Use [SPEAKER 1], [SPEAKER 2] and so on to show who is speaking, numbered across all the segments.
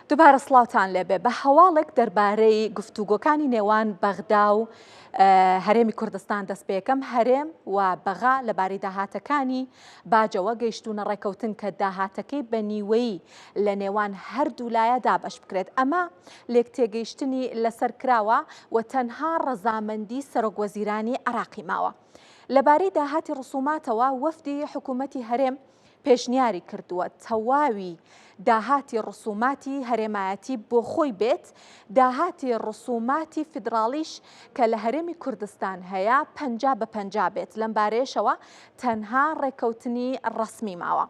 [SPEAKER 1] دووبارە سڵاوتان لێبێ بە هەواڵێک دەربارەی گفتوگۆکانی نێوان بەغدا و هەرێمی کوردستان دەست پێ یەکەم هەرێم و بەغا لەبارەی داهاتەکانی باجەوە گەیشتونە ڕێکەوتن کە داهاتەکەی بە نیوەیی لە نێوان هەردوو لایەدا بەش بکرێت. ئەمە لێک تێگەیشتنی لەسەر کراوە و تەنها ڕەزامەندی سەرۆکوەزیرانی عێراقی ماوە. لەبارەی داهاتی ڕسوماتەوە وەفدی حکوومەتی هەرێم پێشنیاری کردووە تەواوی داهاتی ڕسوماتی هەرێمایەتی بۆ خۆی بێت، داهاتی ڕسوماتی فیدراڵیش کە لە هەرێمی کوردستان هەیە 50/50 بێت. لەم بارەیەشەوە تەنها ڕێکەوتنی ڕسمی ماوە.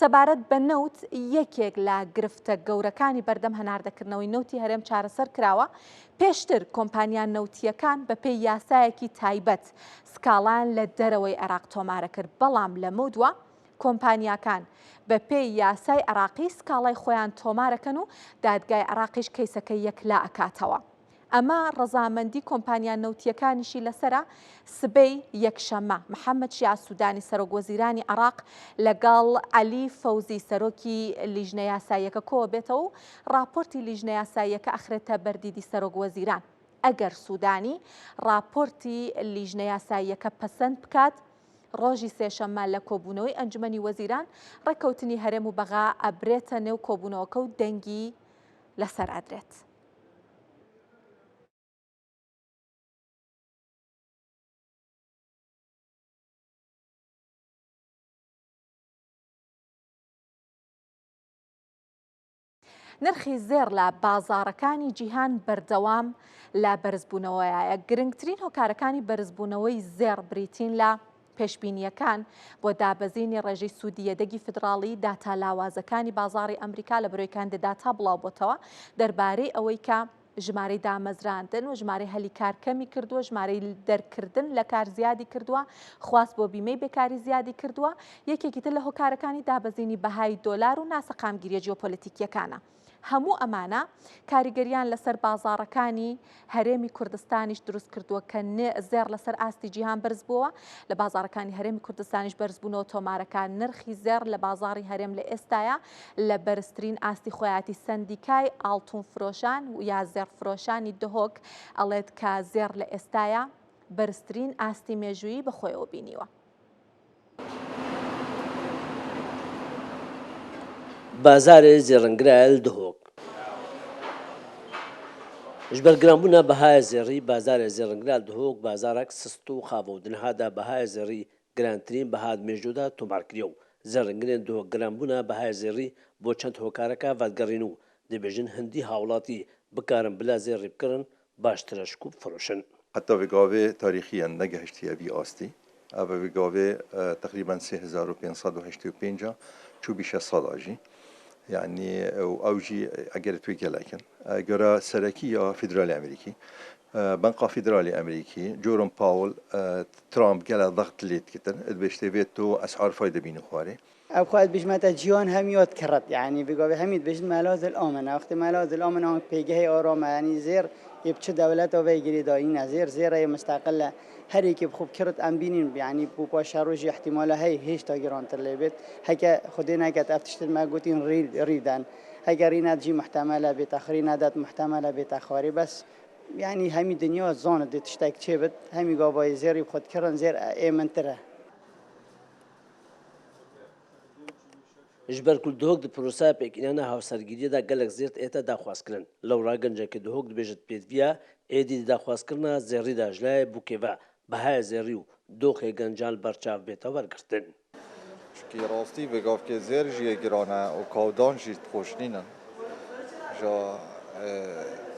[SPEAKER 1] سەبارەت بە نەوت یەکێک لە گرفتە گەورەکانی بەردەم هەناردەکردنەوەی نەوتی هەرێم چارەسەر کراوە. پێشتر کۆمپانیان نەوتیەکان بەپێی یاسایەکی تایبەت سکاڵان لە دەرەوەی عێراق تۆمارە کرد، بەڵام لەمە دووە کۆمپانیاکان بەپێی یاسای عێراقی سکاڵای خۆیان تۆمارەکەن و دادگای عێراقیش کەیسەکەی یەکلا ئەکاتەوە. ئەمە ڕەزامەندی کۆمپانیان نەوتیەکانیشی لەسرە. سبەی یەکشەمە محەممەد شیع سوودانی سەرۆکوەزیرانی عێراق لەگەڵ عەلی فەوزی سەرۆکی لیژنە یاساییەکە کۆوە بێتەوە و راپۆرتی لیژنە یاساییەکە ئەخرێتە بەردیدی سەرۆکوەزیران. ئەگەر سوودانی راپۆرتی لیژنە یاساییەکە پەسەند بکات، ڕۆژی سێشەممە لە کۆبوونەوەی ئەنجومەنی وەزیران ڕێکەوتنی هەرێم و بەغا ئەبرێتە نێو کۆبوونەوەکە و دەنگی لەسەر ئەدرێت. نرخی زێر لە بازاڕەکانی جیهان بەردەوام لە بەرزبوونەوەیە. گرنگترین هۆکارەکانی بەرزبوونەوەی زێر بریتین لە پێشبینیەکان بۆ دابەزینی ڕێژەی سوودی یەدەگی فیدراڵی داتا لاوازەکانی بازاڕی ئەمریکا لە بەرۆی کاندیداتا بڵاو بۆتەوە دەربارەی ئەوەی کە ژمارەی دامەزراندن و ژمارەی هەلی کارکەمی کردووە، ژمارەی دەرکردن لە کار زیادی کردووە، خواست بۆ بیمەی بێکاری زیادی کردووە. یەکێکی تر لە هۆکارەکانی دابەزینی بەهای دۆلار و ناسەقامگیریە جیۆپۆلیتیکیەکانە. هەموو ئەمانە کاریگەریان لەسەر بازاڕەکانی هەرێمی کوردستانیش دروست کردووە کە زێر لەسەر ئاستی جیهان بەرز بووە. لە بازاڕەکانی هەرێمی کوردستانیش بەرزبوونەوە تۆمارەکان نرخی زێر لە بازاڕی هەرێم لە ئێستاە لە بەرزترین ئاستی خۆیاتی سەندیکای ئاڵتون فرۆشان و یا زێرفرۆشانی دهۆک ئەڵێت کە زێر لە ئێستاە بەرزترین ئاستی مێژوویی بەخۆیەوە بینیوە.
[SPEAKER 2] بازارê zêrengirel dihok ji ber giranbûna behaya zêrî bazarê zêrengirel dihok bazarek sist û xava û di niha de behaya zêrî girantirîn beha dimêjo de tomar kiriye û zêrengirên dihok giranbûna behaya zêrî bo çend hokareka vedgerîn û dibêjin hindî hawlatî bikarin bila zêrî bikirin baştir e ji ku firoşin.
[SPEAKER 3] Heta vê gavê tarîxiyan negehiştiye vî astî ev vê gavê teqrîben 3585 çû bîş e sala jî. يعني او جي اجرت ويكلاكن جرا سركي يا فيدرالي امريكي بنقى فيدرالي امريكي جورم باول ترامب قال ضغط ليت كتن بيشتي فيتو اسعار فايده بين خواري
[SPEAKER 4] او خالد بجمتا جيون هم يوت كرت يعني بقى هميد بجن ملاذ الامن وقت ملاذ الامن هم بيجي اورام يعني زير يبتش دولته ويجري داين زير هي مستقله هريك بخوب كرت ام بينين يعني بو باشروجي احتمال هيش تاجران تلبت هكا خدينا كت افتشت ما قوتين ريدان هكا رينا تجي محتمله بتاخرين دات محتمله بتاخري بس يعني همي دنيا زون دي تشتاك تشبت همي قاباي زير بخد كرن زير ايمن تره
[SPEAKER 2] ji ber ku dihok di prosaya pêkînana hawsergiriyê de gelek zêr ête daxwazkirin. Lewra gencekî dihok dibêje pêdiviya êdî di daxwazkirina zêrî de ji layê bûkêve behaya zêrî û doxê gencan berçav bête wergirtin.
[SPEAKER 5] Ki rastî vê gavkê zêr jî yê giran e û kawdan jî xweşnîn in. Ja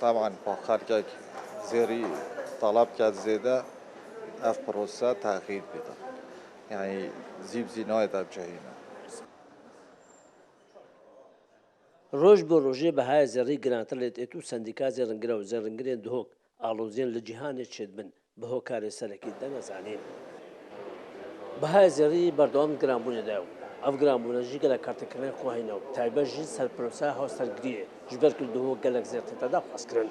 [SPEAKER 5] teman pa xelkek zêrî talab ket zêde ev prose texîr bêde. Yani zîb zî nayet ev cehîne.
[SPEAKER 2] Roj bi rojê behaya zerrî girantir lê têt û sendîka zêrengirê û zêrengirên dihok aloziyên li cîhanê çêdibin bi hokarê serekî de nezanîn. Behaya zerrî berdewam giranbûnê de ev giranbûne jî gelek kartêkirina xwe hene û taybet jî ser prosaya hawsergiriyê ji ber ku dihok gelek zêr tête daxwazkirin.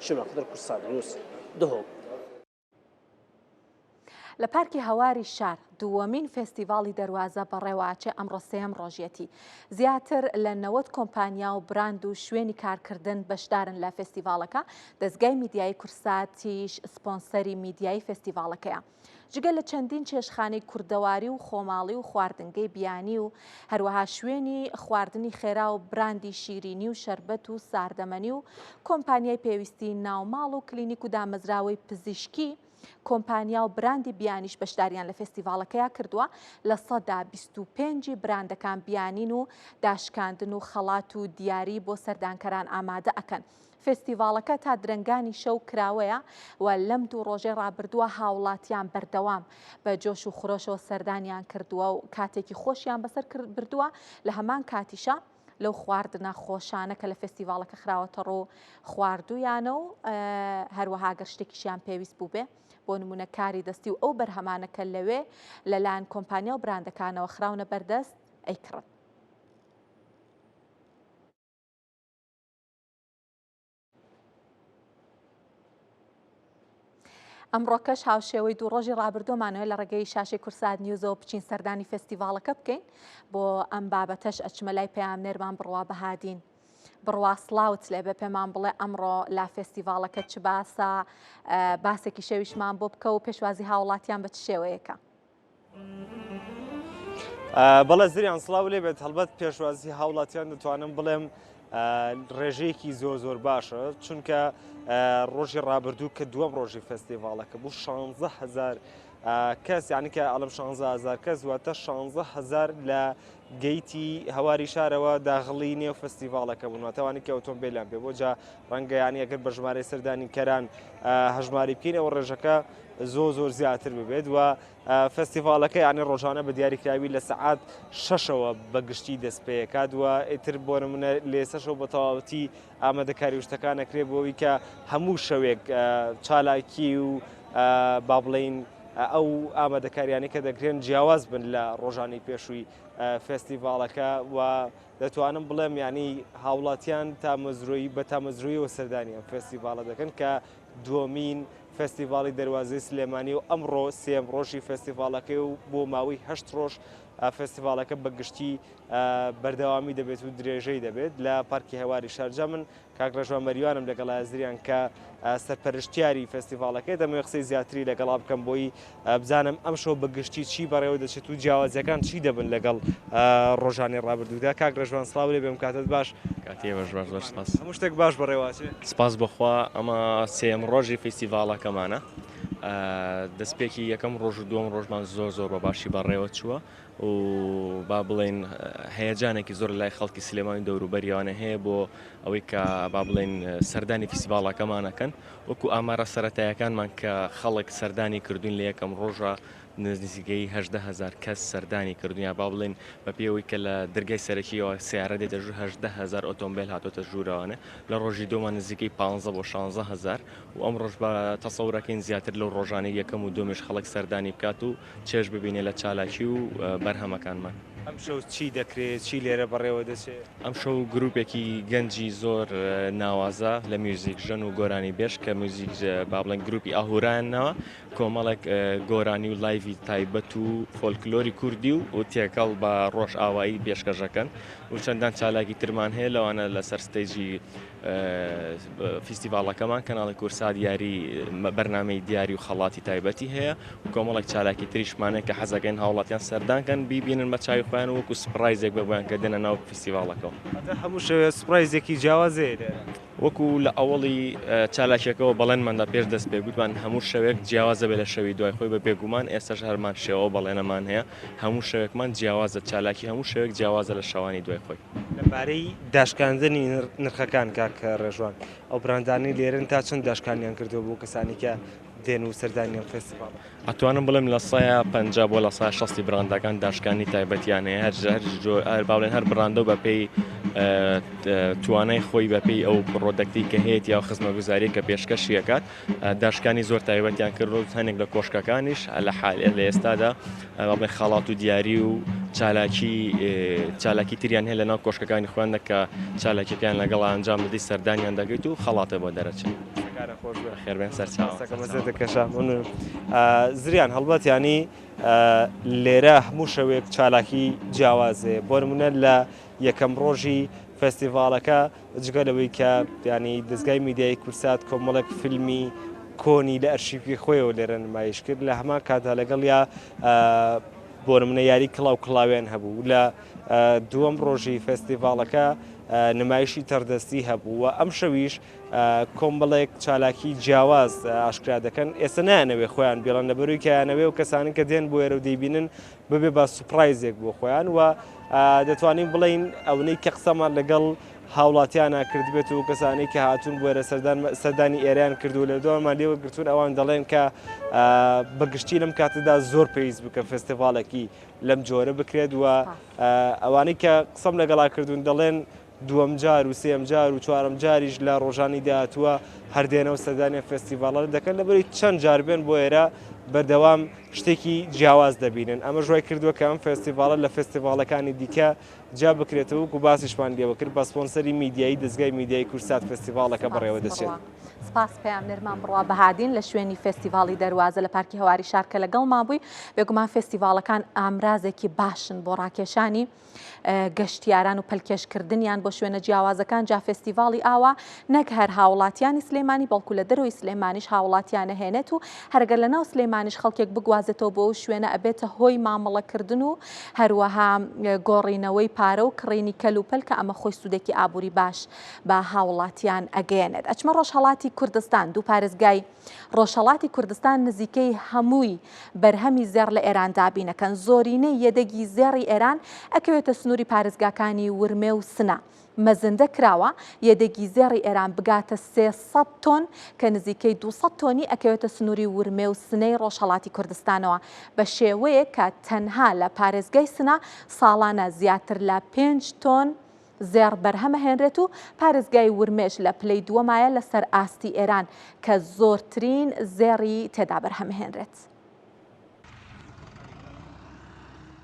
[SPEAKER 2] Şima Xdir Kurd Sad News dihok.
[SPEAKER 1] لە پارکی هەواری شار دووەمین فێستیڤاڵی دەواازە بەڕێواچێ ئەمڕۆ سێم ڕۆژیەتی. زیاتر لە 90 کۆمپانیا و براند و شوێنی کارکردن بەشدارن لە فێستیڤاڵەکە. دەستگای میدیای کورساتیش سپۆنسەری میدیای فێستیڤاڵەکەیە. جگەل لە چەندین چێشخانەی کوردەواری و خۆماڵی و خواردنگەی بیانی و هەروەها شوێنی خواردنی خێرا و براندی شیرینی و شەربەت و ساردەمەنی و کۆمپانیای پێویستی ناوماڵ و کلینیک و دامەزراوەی پزیشکی، کۆمپانیا و براندی بیانیش بەشداریان لە فێستیڤاڵەکەیە کردووە. لە سەدا 25 براندەکان بیانین و داشکاندن و خەڵات و دیاری بۆ سەردانکەران ئامادە ئەکەن. فێستیڤاڵەکە تا درەنگانی شەو کراوەیە و لەم دوو ڕۆژەی ڕابردووە هاوڵاتیان بەردەوام بە جۆش و خۆشەوە سەردانیان کردووە و کاتێکی خۆشیان بەسەر بردووە. لە هەمان کاتیشە لەو خواردنە خۆشانە کە لە فێستیڤاڵەکە خراوەتە ڕۆ خواردویانە و هەروەها گەر شتێکیشیان پێویست بوو بێ بۆ نمونە کاری دەستی و ئەو بەرهەمانەکە لەوێ لەلایەن کۆمپانیا و براندەکانەوە خراونە بەردەست ئەیکڕن. ئەمڕۆکەش هاوشێوەی دوو ڕۆژی ڕابردۆمانەوە لە ڕێگەی شاشەی کورسات نیوزەوە بچین سەردانی فێستیڤاڵەکە بکەین. بۆ ئەم بابەتەش ئەچمە لای پەیامنێرمان بڕوا بەهادین. بڕوا سڵاوت لێ بە پێمان بڵێ ئەمڕۆ لا فێستیڤاڵەکە چ باسە، باسێکی شێویشمان بۆ بکە و پێشوازی هاوڵاتیان بە چ شێوەیەکە؟
[SPEAKER 6] بەڵێ زریان سڵاو لێ بێت. هەڵبەت پێشوازی هاوڵاتیان دەتوانم بڵێم ڕێژەیەکی زۆر باشە، چونکە ڕۆژی ڕابردوو کە دووەم ڕۆژی فێستیڤاڵەکە بوو 16,000 کەس، یعنی کە ئەڵم 16,000 کەس واتە 16,000 لە گەیتی هەواری شارەوە داخڵی نێو فێستیڤاڵەکە بوون. واتەوانی کە ئۆتۆمبیلیان پێ بۆ جا ڕەنگە یانی ئەگەر بە ژمارەی سەردانی کەران هەژماری بکەین ئەوە ڕێژەکە زۆر زیاتر ببێت و فێستیڤاڵەکە یانی ڕۆژانە بە دیاریکراوی لە سەعات 6ەوە بەگشتی دەست پێکات و ئیتر بۆ نمونە لێسەشەوە بە تەواوەتی ئامادەکاری وشتەکان ئەکرێ بۆەوەی کە هەموو شەوێک چالاکی و با بڵێین ئەو ئامادەکاریانی کە دەکرێن جیاواز بن لە ڕۆژانی پێشووی فێستیڤاڵەکە و دەتوانم بڵێم ینی هاوڵاتیان بە تامەزرویەوە سەردانی ئەم فێستیڤاڵە دەکەن کە دووەمین فێستیڤاڵی دەواازەی سلێمانی و ئەمڕۆ سێم ڕۆژی فێستیڤاڵەکەی و بۆ ماوەی 8 ڕۆژ فێستیڤاڵەکە بەگشتی بەردەوامی دەبێت و درێژەی دەبێت لە پارکی هەواری شارجا. من کاک ڕێژوان مەریوانم لەگەڵ ئازریان کە سەرپەرشتیاری فێستیڤاڵەکەی دەمەوێ قسەی زیاتری لەگەڵا بکەم بۆی بزانم ئەم شەو بەگشتی چی بەڕێوە دەچێت و جیاوازیەکان چی دەبن لەگەڵ ڕۆژانی ڕابردوودا. کاک ڕێژوان سڵاو لێ بێم، کاتت باش.
[SPEAKER 7] کاتی بەش سپاس.
[SPEAKER 6] هەموو شتێک باش بەڕێواچێ.
[SPEAKER 7] سپاس بخوا. ئەمە سێم ڕۆژی فێستیڤاڵەکەمانە. دەستپێکی یەکەم ڕۆژ و دووەم ڕۆژمان زۆر بە باشی بەڕێوە چووە و با بڵێن هەیەجانێکی زۆر لای خەڵکی سلێمانی دەوروبەریانە هەیە بۆ ئەوەی کە با بڵێن سەردانی فێستیڤاڵەکەمانەکەن وەکو ئامارە سەرەتایەکانمان کە خەڵک سەردانی کردوین لە یەکەم ڕۆژە نزیکەی 18,000 کەس سەردانی کردوین با بڵێن بە پێوەی کە لە دەرگای سەرەکیەوە سیارە دێتە ژوور 18,000 ئۆتۆمبیل هاتۆتە ژوورەوەنە. لە ڕۆژی دووەمان نزیکەی 15 بۆ 16,000 و ئەم ڕۆژ بە تەسەورەکەین زیاتر لەو ڕۆژانەی یەکەم و دووەمش خەڵک سەردانی بکات و چێژ ببینێ لە چالاکی و بەرهەمەکانمان.
[SPEAKER 6] ئەم شەو چی دەکرێت، چی لێرە بەڕێوە دەچێت؟
[SPEAKER 7] ئەم شەو گروپێکی گەنجی زۆر ناوازە لە میوزیک ژن و گۆرانی بێش کە میوزیک با بڵێن گروپی ئاهورایانەوە کۆمەڵێک گۆرانی و لایڤی تایبەت و فۆلکلۆری کوردی و تێکەڵ بە ڕۆژ ئاوایی پێشکەشەکەن و چەندان چالاکی ترمان هەیە لەوانە لەسەر ستەیجی فیستیڤاڵەکەمان کەناڵی کورسات دیاری بەرنامەی دیاری و خەڵاتی تایبەتی هەیە و کۆمەڵێک چالاکی تریشمانەیە کە حەزەکەن هاوڵاتیان سەردانکەن بیبینن بە چاوی خۆیان وەکو سپرایزێک ببیان کە دێنە ناو فیستیڤاڵەکەەوە.
[SPEAKER 6] هەموو شەوێ سپرایزێکی جیاوازەیە
[SPEAKER 7] وەکو لە ئەوڵی چالاکیەکەەوە بەڵێنماندا پێش دەست پێ گوتمان هەموو شەوێک جیاوازە بێ لە شەوی دوای خۆی بە بێگومان ئێستاش هەرمان شێوە بەڵێنەمان هەیە هەموو شەوێکمان جیاوازە چالاکی هەموو شەوێک جیاوازە لە شەوانی دوای خۆی.
[SPEAKER 6] لەبارەی داشکاندنی نرخەکان کاکە ڕێژوان ئەو براندانی لێرن تا چەند داشکانیان کردو بۆ کەسانی کە دێن و سەردانیان فێستیڤاڵ؟
[SPEAKER 7] ئەتوانم بڵێم لە 150 بۆ لە 160 براندەکان داشکانی تایبەتیان هەیە باڵێن هەر براندە و بەپێی توانای خۆی بەپێی ئەو پرۆدەکتی کە هەیەی یا خزمەتگوزاری کە پێشکەشیەکات داشکانی زۆر تایبەتیان کرد و هەنێک لە کۆشکەکانیش لە حالێ لە ئێستادا بڵێن خەڵات و دیاری و چالاکی تریان هەیە لەناو کۆشکەکانی خۆیاندا کە چالاکیەکان لەگەڵ ئەنجام دەدەی سەردانیان دەگەیت و خەڵاتە بۆ دەرەچێت. خێربێن
[SPEAKER 6] سەرچاوەکەشە زریان هەڵبەت ینی لێرە هەموو شەوێک چالاکی جیاوازێ بۆ نمونە لە یەکەم ڕۆژی فستیڤالەکە جگەلەوەی کە ینی دەستگای میدیای کورسات کۆمەڵێک فیلمی کۆنی لە ئەرشیفی خۆیەوە لێرە نمایش کرد لە هەمان کاتا لەگەڵ یا بۆ نمونە یاری کڵاو کڵاوێن هەبوو لە دووەم ڕۆژی فستیڤالەکە نمایشی تەردەستی هەبوو و ئەم شەویش کۆمبڵێک چالاکی جیاواز ئاشکرا دەکەن ئێستا نایانەوێ خۆیان بێڵن لەبەروی کەیانەوێ و کەسانی کە دێن بۆ ئێرە و دەیبینن ببێ بە سوپرایزێک بۆ خۆیان و دەتوانین بڵین ئەوەی کە قسەمان لەگەڵ هاوڵاتیانە کرد بێت و کەسانی کە هاتوون بۆ ئێرە سەردانی ئێران کردو لە دووەمان لێوە گرتوون ئەوان دەڵێن کە بەگشتی لەم کاتەدا زۆر پێویست بکە فستیڤالێکی لەم جۆرە بکرێت و ئەوانەی کە قسەم لەگەڵا کردوون دەڵێن دووەم جار و سێم جار و چوارم جاریش لە ڕۆژانی داهاتووە هەردێنەوە سەردانی فستیڤالە دەکەن لەبەری چەند جار بێن بۆ ئێرە بەردەوام شتێکی جیاواز دەبینن ئەمە ژوای کردووە کە ئەم فستیڤالە لە فستیڤالەکانی دیکە جا بکرێتەوە و باسیشمان لێوە کرد بە سپۆنسەری میدیایی دەستگای میدیای کورسات فستیڤالەکە بەڕێوە دەچێت.
[SPEAKER 1] سپاس پێیان نەرمان بڕوا بەهادین لە شوێنی فستیڤاڵی دەروازە لە پارکی هەواری شارکە لەگەڵ مابووی بێگومان فستیڤالەکان ئامرازێکی باشن بۆ ڕاکێشانی گەشتیاران و پەلکێشکردنیان بۆ شوێنە جیاوازەکان جا فستیڤاڵی ئاوا نەک هەر هاوڵاتیانی سلێمانی بەڵکو لە دەرەوەی سلێمانیش هاوڵاتیانە هێنێت و هەرگەر لە ناو سلێمانیش خەڵکێک بگوازێتەوە بۆ شوێنە ئەبێتە هۆی مامەڵەکردن و هەروەها گۆڕینەوەی پارە و کڕینی کەلوپەل کە ئەمە خۆی سوودێکی ئابووری باش بە هاوڵاتیان ئەگەێنێت. ئەچمە ڕۆژهەڵاتی کوردستان دوو پارێزگای ڕۆژهەڵاتی کوردستان نزیکەی هەمووی بەرهەمی زێڕ لە ئێران دابینەکەن زۆرینەی یەدەگی زێڕی ئێران ئەکەوێتە سنووری پارێزگاکانی ورمێ و سنە مەزندە کراوە یەدەگی زێڕی ئێران بگاتە 300 تۆن کە نزیکەی 200 تۆنی ئەکەوێتە سنووری ورمێ و سنەی ڕۆژهەڵاتی کوردستانەوە بە شێوەیە کە تەنها لە پارێزگای سنە ساڵانە زیاتر لە 5 تۆن زێڕ بەرهەمە هێنرێت و پارێزگای ورمێش لە پلەی دووەمایە لەسەر ئاستی ئێران کە زۆرترین زێڕی تێدا بەرهەمە هێنرێت.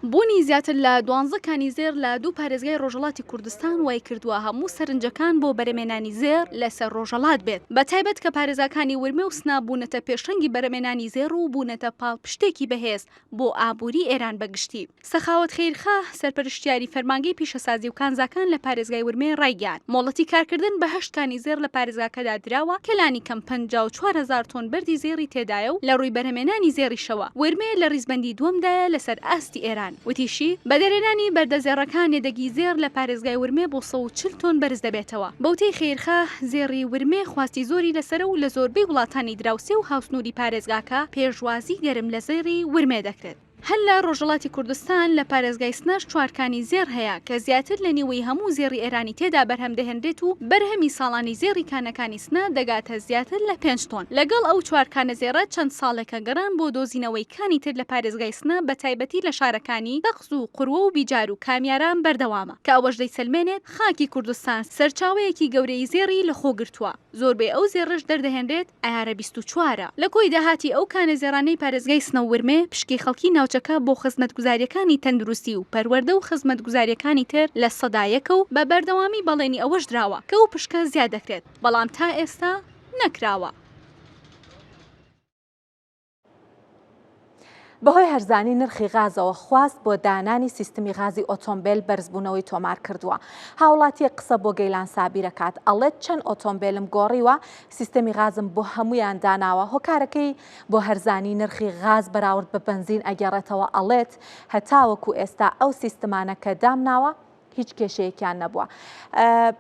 [SPEAKER 8] بوونی زیاتر لە 12 کانی زێر لە دوو پارێزگای ڕۆژهەڵاتی کوردستان وای کردووە هەموو سەرنجەکان بۆ بەرەمێنانی زێر لەسەر ڕۆژهەڵات بێت بە تایبەت کە پارێزەکانی ورمێ و سنا بوونەتە پێشەنگی بەرەمێنانی زێر و بوونەتە پاڵپشتێکی بەهێز بۆ ئابووری ئێران بەگشتی. سەخاوەت خەیرخا سەرپەرشتیاری فەرمانگەی پیشەسازی و کانزاکان لە پارێزگای ورمێ ڕایگەیاند مۆڵەتی کارکردن بە 8 کانی زێر لە پارێزگاکەدا دراوە کەلانی کەم 54,000 تۆن بەردی زێری تێدایە و لە ڕووی بەرەمێنانی زێریشەوە ورمێ لە ڕیزبەندی دووەمدایە لەسەر ئاستی ئێران وتیشی بەدەرێنانی بەردەزێڕەکان یەدەگی زێر لە پارێزگای ورمێ بۆ 140 تۆن بەرز دەبێتەوە. بەوتەی خێرخا زێڕی ورمێ خواستی زۆری لەسەر و لە زۆربەی وڵاتانی دراوسێ و هاوسنووری پارێزگاکە پێشوازی گەرم لە زێری ورمێ دەکرێت. هەل لە ڕۆژهەڵاتی کوردستان لە پارێزگای سنەش 4 کانی زێر هەیە کە زیاتر لە نیوەی هەموو زێڕی ئێرانی تێدا بەرهەم دەهێنرێت و بەرهەمی ساڵانی زێڕی کانەکانی سنە دەگاتە زیاتر لە 5 تۆن. لەگەڵ ئەو 4 کانە زێڕە چەند ساڵێکە گەڕان بۆ دۆزینەوەی کانی تر لە پارێزگای سنە بە تایبەتی لە شارەکانی تەقز و قوروە و بیجار و کامیاران بەردەوامە کە ئەوەش دەیسەلمێنێت خاکی کوردستان سەرچاوەیەکی گەورەی زێڕی لە خۆ گرتووە. زۆربەی ئەو زێڕش دەردەهێنرێت ئایارە 24 لە کۆی داهاتی ئەو کانە زێڕانەی پارێزگای سنە و ورمێ پشکی خەڵکی ناوچەکە بۆ خزمەتگوزاریەکانی تەندروستی و پەروەردە و خزمەتگوزاریەکانی تر لە سەدایەکە و بە بەردەوامی بەڵێنی ئەوەش دراوە کە ئەو پشکە زیاد دەکرێت بەڵام تا ئێستا نەکراوە.
[SPEAKER 1] بەهۆی هەرزانی نرخی غازەوە خواست بۆ دانانی سیستمی غازی ئۆتۆمبیل بەرزبوونەوەی تۆمار کردووە. هاوڵاتی قسە بۆ گەیلان سابیرەکات ئەڵێت چەند ئۆتۆمبیلم گۆڕیوە سیستمی غازم بۆ هەمویان داناوە هۆکارەکەی بۆ هەرزانی نرخی غاز بەراورد بە بنزین ئەگەڕێتەوە ئەڵێت هەتاوەکو ئێستا ئەو سیستمانە کە دامناوە هیچ کێشەیەکیان نەبووە.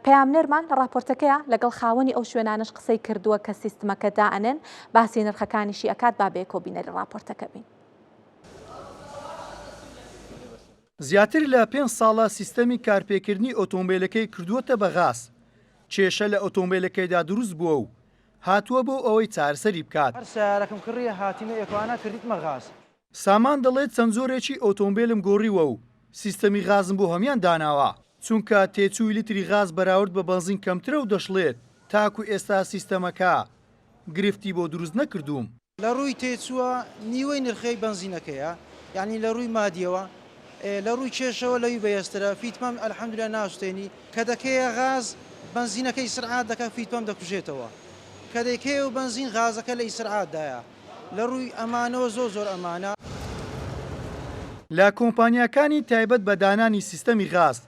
[SPEAKER 1] پەیامنێرمان لە راپۆرتەکەیە لەگەڵ خاوەنی ئەو شوێنانش قسەی کردووە کە سیستمەکە دائەنێن باسی نرخەکانیشی ئەکات با بێکۆ بینەری راپۆرتەکە بین.
[SPEAKER 9] زیاتر لە 5 ساڵە سیستەمی کارپێکردنی ئۆتۆمبیلەکەی کردووەتە بە غاز. کێشە لە ئۆتۆمبیلەکەیدا دروست بووە و هاتووە بۆ ئەوەی چارەسەری بکات.
[SPEAKER 10] سیارەکەم کڕیە هاتینە ئێکوانە کردیتمە غاز.
[SPEAKER 9] سامان دەڵێت چەند زۆرێکی ئۆتۆمبیلم گۆڕیوە و سیستەمی غازم بۆ هەمیان داناوە چونکە تێچووی لیتری غاز بەراورد بە بەنزین کەمترە و دەشڵێت تاکو ئێستا سیستەمەکە گرفتی بۆ دروست نەکردووم.
[SPEAKER 10] لە ڕووی تێچووە نیوەی نرخەی بەنزینەکەیە یعنی لە ڕووی مادیەوە لە ڕووی کێشەوە لەوی بەهێزترە فیتمام ئەلحەمدولیا ناشتێنی کە دەکەیە غاز بنزینەکەی سرعات دەکە فیتمام دەکوژێتەوە کە دەکەی و بنزین غازەکە لە سرعاتدایە لە ڕووی ئەمانەوە زۆر ئەمانە.
[SPEAKER 9] لە کۆمپانیاکانی تایبەت بە دانانی سیستەمی غاز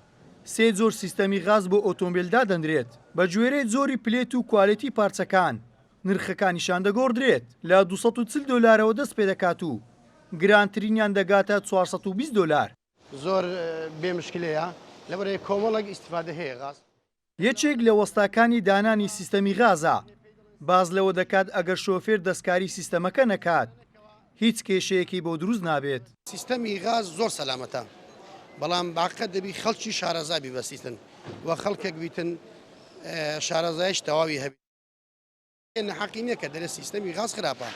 [SPEAKER 9] سێ جۆر سیستەمی غاز بۆ ئۆتۆمبیلدا دەنرێت بە گوێرەی زۆری پلێت و کوالێتی پارچەکان نرخەکانیشان دەگۆڕدرێت لە 240 دلارەوە دەست پێ دەکات و گرانترینیان دەگاتە 420 دلار.
[SPEAKER 11] زۆر بێمشکلەیە لەبەرەوەی کۆمەڵێک ئیستیفادە هەیە غاز.
[SPEAKER 9] یەکێک لە وەستاکانی دانانی سیستەمی غازە باز لەوە دەکات ئەگەر شۆفێر دەستکاری سیستەمەکە نەکات هیچ کێشەیەکی بۆ دروست نابێت.
[SPEAKER 11] سیستەمی غاز زۆر سەلامەتە بەڵام باقەت دەبی خەڵکی شارەزابی بەسیستن و خەڵکێک بیتن شارەزایش تەواوی هەبی نەحەقینە کە دەرە سیستەمی غاز خراپە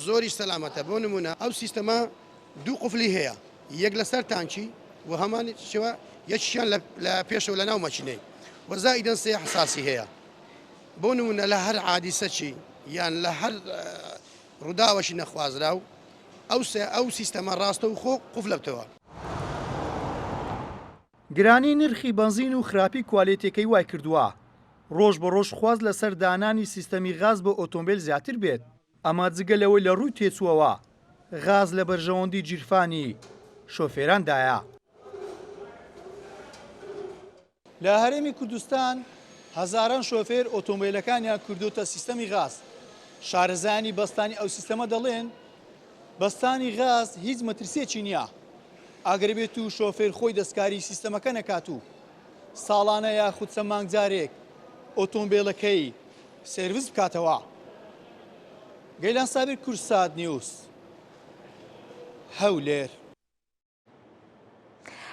[SPEAKER 11] زۆری سەلامەتە بۆ نمونە ئەو سیستەمە دوو قوفلی هەیە یەک لەسەر تانکی و هەمان شێوە یەکیان لە پێشەوە لە ناو مەچینەی وەزائیدەن سێ حساسی هەیە بۆ نمونە لە هەر عادیسەچی یان لە هەر ڕووداوەشی نەخوازرا و ئەو سیستەمە ڕاستە و خۆ قوفلەبتەوە.
[SPEAKER 9] گرانی نرخی بنزین و خراپی کوالێتەکەی وای کردووە ڕۆژ بە ڕۆژ خواز لەسەر دانانی سیستەمی غاز بۆ ئۆتۆمبیل زیاتر بێت ئەمە جگە لەوەی لە ڕووی تێچووەوە غاز لە بەرژەوەندی گیرفانی شۆفێراندایە. لە هەرێمی کوردستان هەزاران شۆفێر ئۆتۆمبیلەکانیان کردوتە سیستەمی غاز. شارەزایانی بەستانی ئەو سیستەمە دەڵێن بەستانی غاز هیچ مەترسیەکی نییە ئەگەر بێت و شۆفێر خۆی دەستکاری سیستەمەکە نەکات و ساڵانە یاخود چەند مانگجارێک ئۆتۆمبیلەکەی سێرویس بکاتەوە. گەیلان سابیر کورسات نیوز هەولێر.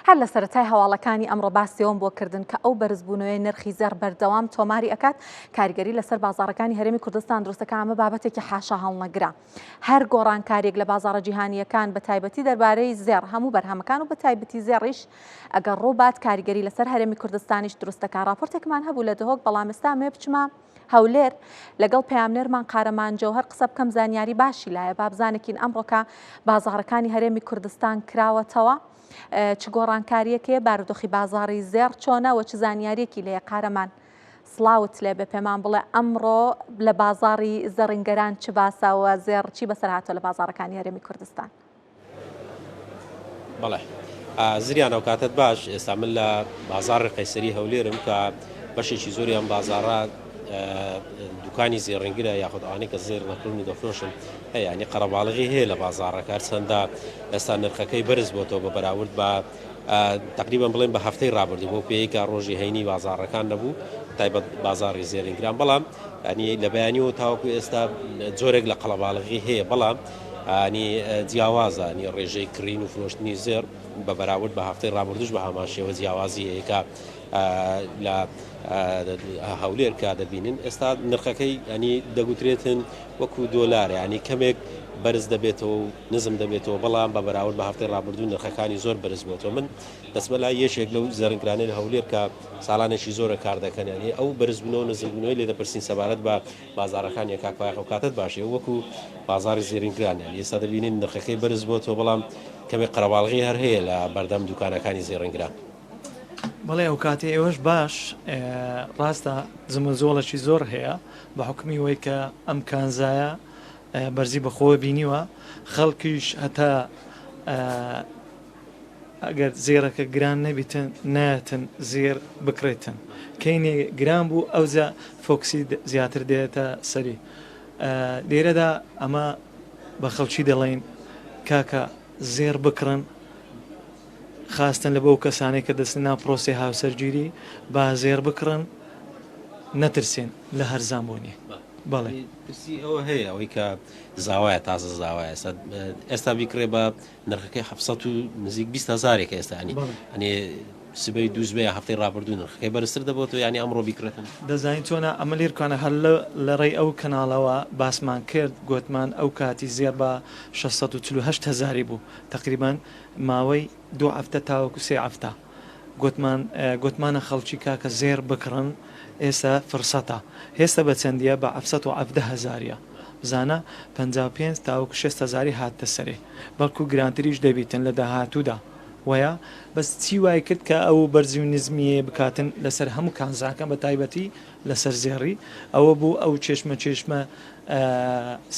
[SPEAKER 1] هەر لە سەرەتای هەواڵەکانی ئەمڕۆ باسیەوەم بۆ کردن کە ئەو بەرزبوونەوەی نرخی زەر بەردەوام تۆماری ئەکات کاریگەری لەسەر بازاڕەکانی هەرێمی کوردستان دروستەکە ئەمە بابەتێکی حاشا هەڵنەگرا. هەر گۆڕانکاریێک لە بازاڕە جیهانیەکان بە تایبەتی دەربارەی زێر هەموو بەرهەمەکان و بە تایبەتی زێڕیش ئەگەر ڕووبات کاریگەری لەسەر هەرێمی کوردستانیش دروستەکە. راپۆرتێکمان هەبوو لە دهۆک بەڵام ئێستا مێ بچمە هەولێر لەگەڵ پەیامنێرمان قارەمان جەوهەر قسە بکەم زانیاری باشی لایە بابزانێکین ئەمڕۆکە بازاڕەکانی هەرێمی کوردستان کراوەتەوە چ گۆڕانکاریەکەیە بارودۆخی بازاڕی زێر چۆنە و چ زانیاریەکی لێ قارەمان سڵاوت لێ بە پێمان بڵێ ئەمڕۆ لە بازاڕی زەڕنگەران چ باساوە زێر چی بەسەر هاتۆ لە بازاڕەکانی هەرێمی کوردستان.
[SPEAKER 12] بەڵێ زریان ئەو کاتت باش ئێستا من لە بازاڕی قەیسەری هەولێرم کە بەشێکی زۆری ئەم بازاڕە دوکانی زێڕنگرە یاخود ئەوانەی کە زێر نەکردن و دەفرۆشن هەیە ینی قەرەباڵغی هەیە لە بازاڕەکە چەندە ئێستا نرخەکەی بەرز بۆتەوە بە بەراورد بە تقریبان بڵێن بە هەفتەی ڕابردوو بۆ پێیکە ڕۆژی هەینی بازاڕەکان نەبوو تایبەت بازاڕی زێڕنگران بەڵام ینی لە بەیانیەوە تاوەکو ئێستا جۆرێک لە قەڵەباڵغی هەیە بەڵام ینی جیاوازە ینی ڕێژەی کڕین و فرۆشتنی زێر بە بەراورد بە هەفتەی ڕابردوش بە هەمان شێوە جیاوازی هەیەکە لە هەولێر کا دەبینن ئێستا نرخەکەی ینی دەگوترێتن وەکو دۆلار ینی کەمێک بەرز دەبێتەوە و نزم دەبێتەوە بەڵام بە بەراورد بە هەفتەی ڕابردوو نرخەکانی زۆر بەرز بۆتەوە. من دەسمە لای یەکێک لەو زەرنگرانەی لە هەولێر کە ساڵانێکی زۆرە کار دەکەن ینی ئەو بەرزبوونەوە نزمبوونەوەی لێ دەپرسین سەبارەت بە بازاڕەکانی کاکوای خەوکاتت باشێ وەکو بازاری زێرنگران ینی ئێستا دەبینین نرخەکەی بەرز بۆتەوە بەڵام کەمێک قەرەباڵغی هەر هەیە لە بەردەم دوکانەکانی زێڕنگران.
[SPEAKER 13] بەڵێ ئەو کاتێ ئێوەش باش ڕاستە زمزۆڵەکی زۆر هەیە بە حکمی وەی کە ئەم کانزایە بەرزی بەخۆوە بینیوە خەڵکیش هەتا ئەگەر زێرەکە گران نەبیتن نایەتن زێر بکرێتن کەینێ گران بوو ئەوجا فۆکسی زیاتر دێتە سەری لێرەدا ئەمە بە خەڵکی دەڵێن کاکە زێر بکڕن خاستن لە بۆ کەسانێک کە دەستن ناو پرۆسی هاوسەرگیری با زێر بکڕن نەترسێن لە هەر زانبوونی. بەڵێ
[SPEAKER 12] پرسی ئەوە هەیە ئەوەی کە زاوایە تازە زاوایە ئێستا بیکڕێ بە نرخەکەی 700 و نزیک 20,000 ئێستا ئەنێ سبەی دووزبێ هەفتەی ڕابردوو نرخەکەی بەرزتر دەبێتەوە ینی ئەمڕۆ بیکرێتن.
[SPEAKER 13] دەزانین چۆنە ئەمە لێرکانە هەر لە ڕێی ئەو کەناڵەوە باسمان کرد گوتمان ئەو کاتی زێر بە 648,000 بوو تقریبان ماوەی 2 هەفتە تاوەکو 3 هەفتە گوتمانە خەڵکی کاکە زێر بکڕن ئێستا فرسەتە هێستا بە چەندیە بە 717,000 بزانە 55 تاوەکو 6,000 هاتە سەرێ بەڵکو گرانتریش دەبیتن لە داهاتوودا وایە بەس چی وای کرد کە ئەو بەرزی و نزمیە بکاتن لەسەر هەموو کانزاکە بە تایبەتی لەسەر زێڕی ئەوە بوو ئەو چێشمە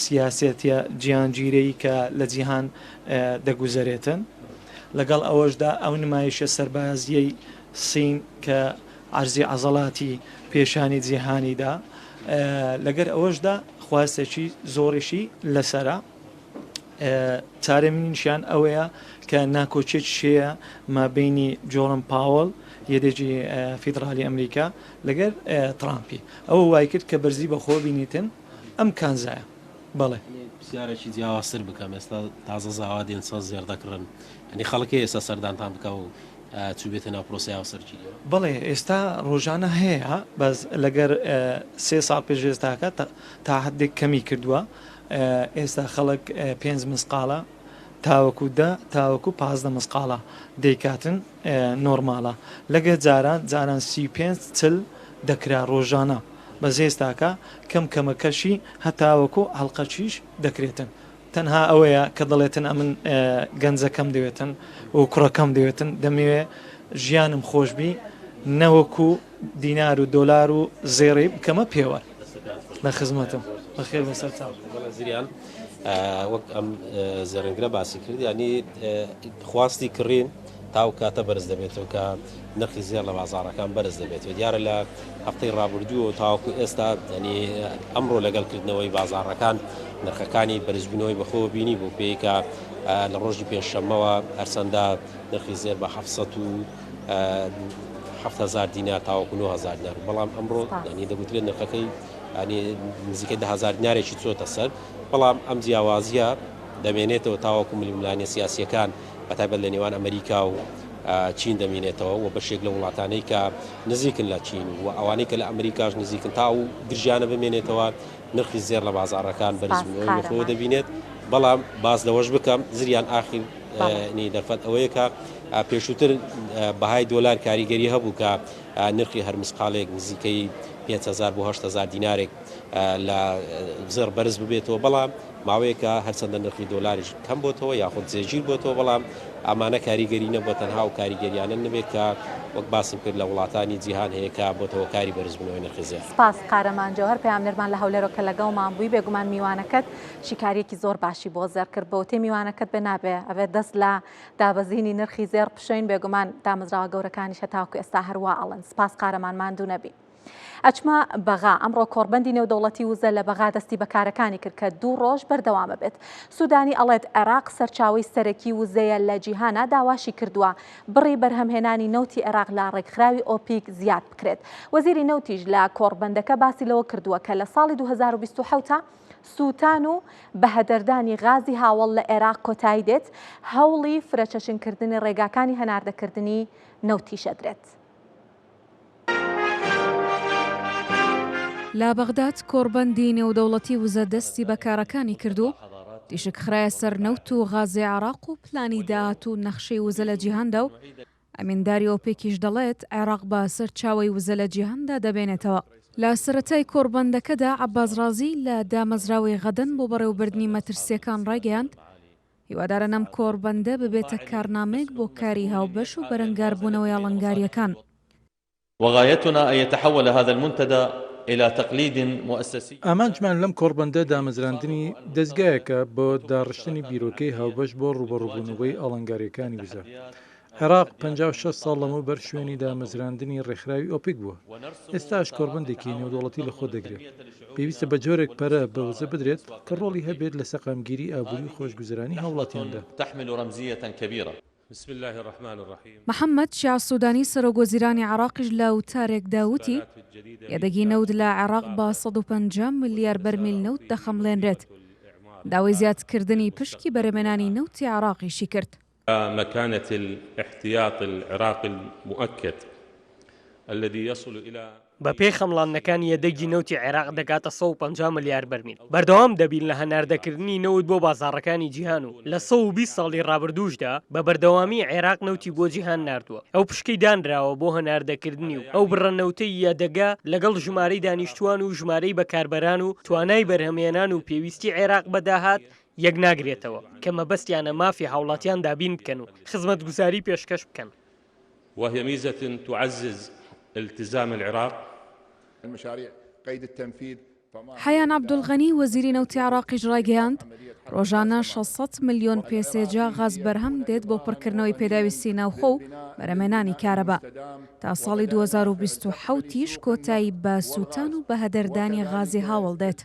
[SPEAKER 13] سیاسەتە گیانگیرەی کە لە جیهان دەگوزارێتن لەگەڵ ئەوەشدا ئەو نمایشە سەربازیەی سین کە عەرزی عەزەڵاتی پێشانی جیهانیدا لەگەر ئەوەشدا خواستێکی زۆڕیشی لەسرە چارەمینیشیان ئەوەیە کە ناکۆچێت شەیە مابینی جۆرم پاوەڵ یەدێکی فیدرالی ئەمریکا لەگەر ترامپی ئەوە وای کرد کە بەرزی بەخۆ بینیتن ئەم کانزایە بەڵێ
[SPEAKER 12] پرسیارێکی جیاوازتر بکەم ئێستا تازە زاوا دێن سەد زێر دەکڕن ئەنی خەڵکی ئێستا سەردانتان بکە و چوبێتە ناو پرۆسی هاوسەرگیری
[SPEAKER 13] بەڵێ ئێستا ڕۆژانە هەیە بەس لەگەر 3 ساڵ پێش ئێستاکە تا حدێک کەمی کردووە ئێستا خەڵک 5 مسقالە تاوەکو 15 مسقالە دەیکاتن نۆرمالە لەگە جاران 35 دەکرا ڕۆژانە بە زێستاکە کەمەکەشی هەتاوەکو هەڵقەچیش دەکرێتن تەنها ئەوەیە کە دەڵێتن ئەمن گەنجەکەم دەوێتن و کوڕەکەم دەوێتن دەمەوێت ژیانم خۆشببی نەوەکو دینار و دۆلار و زێڕێ بکەمە پێوە لە خزمەتم بەخێر بەسەر
[SPEAKER 12] زریان وەک ئەم زێڕنگرە باسی کرد ینی خواستی کڕین تاو کاتە بەرز دەبێتەوە کە نرخی زێر لە بازارەکان بەرز دەبێتەوە دیارە لە هەفتەی ڕابردووە و تاوەکو ئێستا ینی ئەمڕۆ لەگەڵکردنەوەی بازارەکان نرخەکانی بەرزبوونەوەی بەخۆ بینی بوو پێیکە لە ڕۆژی پێشەمەوە هەرچەندە نرخی زێر بە 7,000 دینار تاوەکو 9,000 دینار بەڵام ئەمڕۆ ینی دەگوترێت نرخەکەی ینی نزیکەی 10,000 دینارێکی چۆتە سەر بەڵام ئەم جیاوازیە دەمێنێتەوە تاوەکو ملیملانی سیاسیەکان بەتایبەت لە نێوان ئەمریکا و چین دەمێنێتەوە و بەشێک لە وڵاتانەی کە نزیکن لە چین و ئەوانەی کە لە ئەمریکاش نزیکن تا و گرژیانە بمێنێتەوە نرخی زێر لە بازارەکان بەرزبوونەوەی بەخۆ دەبینێت بەڵام باز لەوەش بکەم زریان ئاخیر دەرفەت ئەوەیە کە پێشووتر بەهای دۆلار کاریگەری هەبوو کە نرخی هەر مسقالێک نزیکەی 5,000 بۆ 8,000 دینارێک لە زێر بەرز ببێتەوە بەڵام ماوەیەکە هەرچەندە نرخی دۆلاریش کەم بۆتەوە یاخود جێگیر بۆتەوە بەڵام ئەمانە کاریگەری نەبووە تەنها و کاریگەریانە نەبێت کە وەک باسم کرد لە وڵاتانی جیهان هەیە کە بۆتەوە کاری بەرزبوونەوەی نرخی زێر.
[SPEAKER 1] سپاس قارەمان جەوهەر پەیامنەرمان لە هەولێرەوە کە لەگەڵمان بووی بێگومان میوانەکەت شیکاریەکی زۆر باشی بۆ زێر کرد بەوە تێ میوانەکەت بێ نابێ ئەوێ دەست لە دابەزینی نرخی زێر پشۆین بێگومان دامەزراوە گەورەکانیش هەتاوەکو ئێستا هەروە ئەڵەن سپاس قارەمان ماندوو نەبی. ئەچمە بەغا ئەمڕۆ کۆڕبەندی نێودەوڵەتی وزە لە بەغا دەستی بەکارەکانی کرد کە 2 ڕۆژ بەردەوامە بێت. سوودانی ئەڵێت عێراق سەرچاوی سەرەکی وزەیە لە جیهانە داواشی کردووە بڕی بەرهەمهێنانی نەوتی عێراق لە ڕێکخراوی ئۆپیک زیاد بکرێت. وەزیری نەوتیش لە کۆڕبەندەکە باسی لەوە کردووە کە لە ساڵی 2027 سووتان و بەهەدەردانی غازی هاوڵ لە عێراق کۆتایی دێت هەوڵی فرەچەشنکردنی ڕێگاکانی هەناردەکردنی نەوتی شەدرێت.
[SPEAKER 14] لا بەغداد کۆڕبەندی نێودەوڵەتی وزە دەستی بەکارەکانی کردو تیشک خراە سەر نەوت و غازی عێراق و پلانی داهات و نەخشەی وزە لە جیهاندا و ئەمێنداری ئۆپێکیش دەڵێت عێراق بە سەر چاوەی وزە لە جیهاندا دەبێنێتەوە. لە سەرەتای کۆڕبەندەکەدا عەباس رازی لە دامەزراوەی غەدەن بۆ بەڕێوەبردنی مەترسیەکان ڕاگەیاند هیوادارە نەم کۆڕبەندە ببێتە کارنامەیەک بۆ کاری هاوبەش و بەرەنگاربوونەوەی ئاڵنگاریەکان.
[SPEAKER 15] وغايتنا أن يتحول هذا المنتدى إلى تقليد مؤسسي.
[SPEAKER 16] ئامانجمان لەم کۆڕبەندە دامەزراندنی دەستگایەکە بۆ داڕشتنی بیرۆکەی هاوبەش بۆ ڕوبەڕووبوونەوەی ئاڵنگاریەکانی وزە. عێراق 56 ساڵ لەمەوبەر بەر شوێنی دامەزراندنی ڕێکخراوی ئۆپیک بووە. ئێستاش کۆڕبەندێکی نێودەوڵەتی لە خۆ دەگرێت. پێویستە بە جۆرێک پەرە بە وزە بدرێت کە ڕۆڵی هەبێت لە سەقامگیری ئابووری و خۆشگوزەرانی هاوڵاتیاندا.
[SPEAKER 15] تحمل رمزية كبيرة. بسم الله الرحمن الرحيم.
[SPEAKER 14] محەممەد شیع سوودانی سەرۆگۆزیرانی عێراقیش لە وتارێک داوتی یەدەگی نەود لە عێراق بە 150 ملیار بەرمیل نەوت دەخەمڵێنرێت. داوای زیادکردنی پشکی بەرهەمهێنانی نەوتی عێراقیشی کرد.
[SPEAKER 15] مكانة الاحتياط العراقي المؤكد الذي يصل إلى
[SPEAKER 17] بە پێی خەمڵانەکان یەدەگی نەوتی عێراق دەگاتە 150 ملیار بەرمیل. بەردەوام دەبین لە هەناردەکردنی نەوت بۆ بازاڕەکانی جیهان و لە 120 ساڵی ڕابردووشدا بە بەردەوامی عێراق نەوتی بۆ جیهان ناردووە. ئەو پشکەی دانراوە بۆ هەناردەکردنی و ئەو بڕەنەوتەی یەدەگا لەگەڵ ژمارەی دانیشتوان و ژمارەی بەکاربەران و توانای بەرهەمهێنان و پێویستی عێراق بەداهات یەک ناگرێتەوە کە مەبەستیانە مافی هاوڵاتیان دابین بکەن و خزمەتگوزاری پێشکەش بکەن.
[SPEAKER 18] وهي ميزة تعزز التزام العراق.
[SPEAKER 19] المشاريع قيد التنفيذ.
[SPEAKER 14] حەیان عەبدولغەنی وەزیری نەوتی عێراقیش ڕایگەیاند ڕۆژانە 600 ملیۆن پێسێجا غاز بەرهەم دێت بۆ پڕکردنەوەی پێداویستی ناوخۆ و بەرهەمێنانی کارەبا. تا ساڵی 2027 کۆتایی بە سووتان و بە هەدەردانی غازی هاوڵ دێت.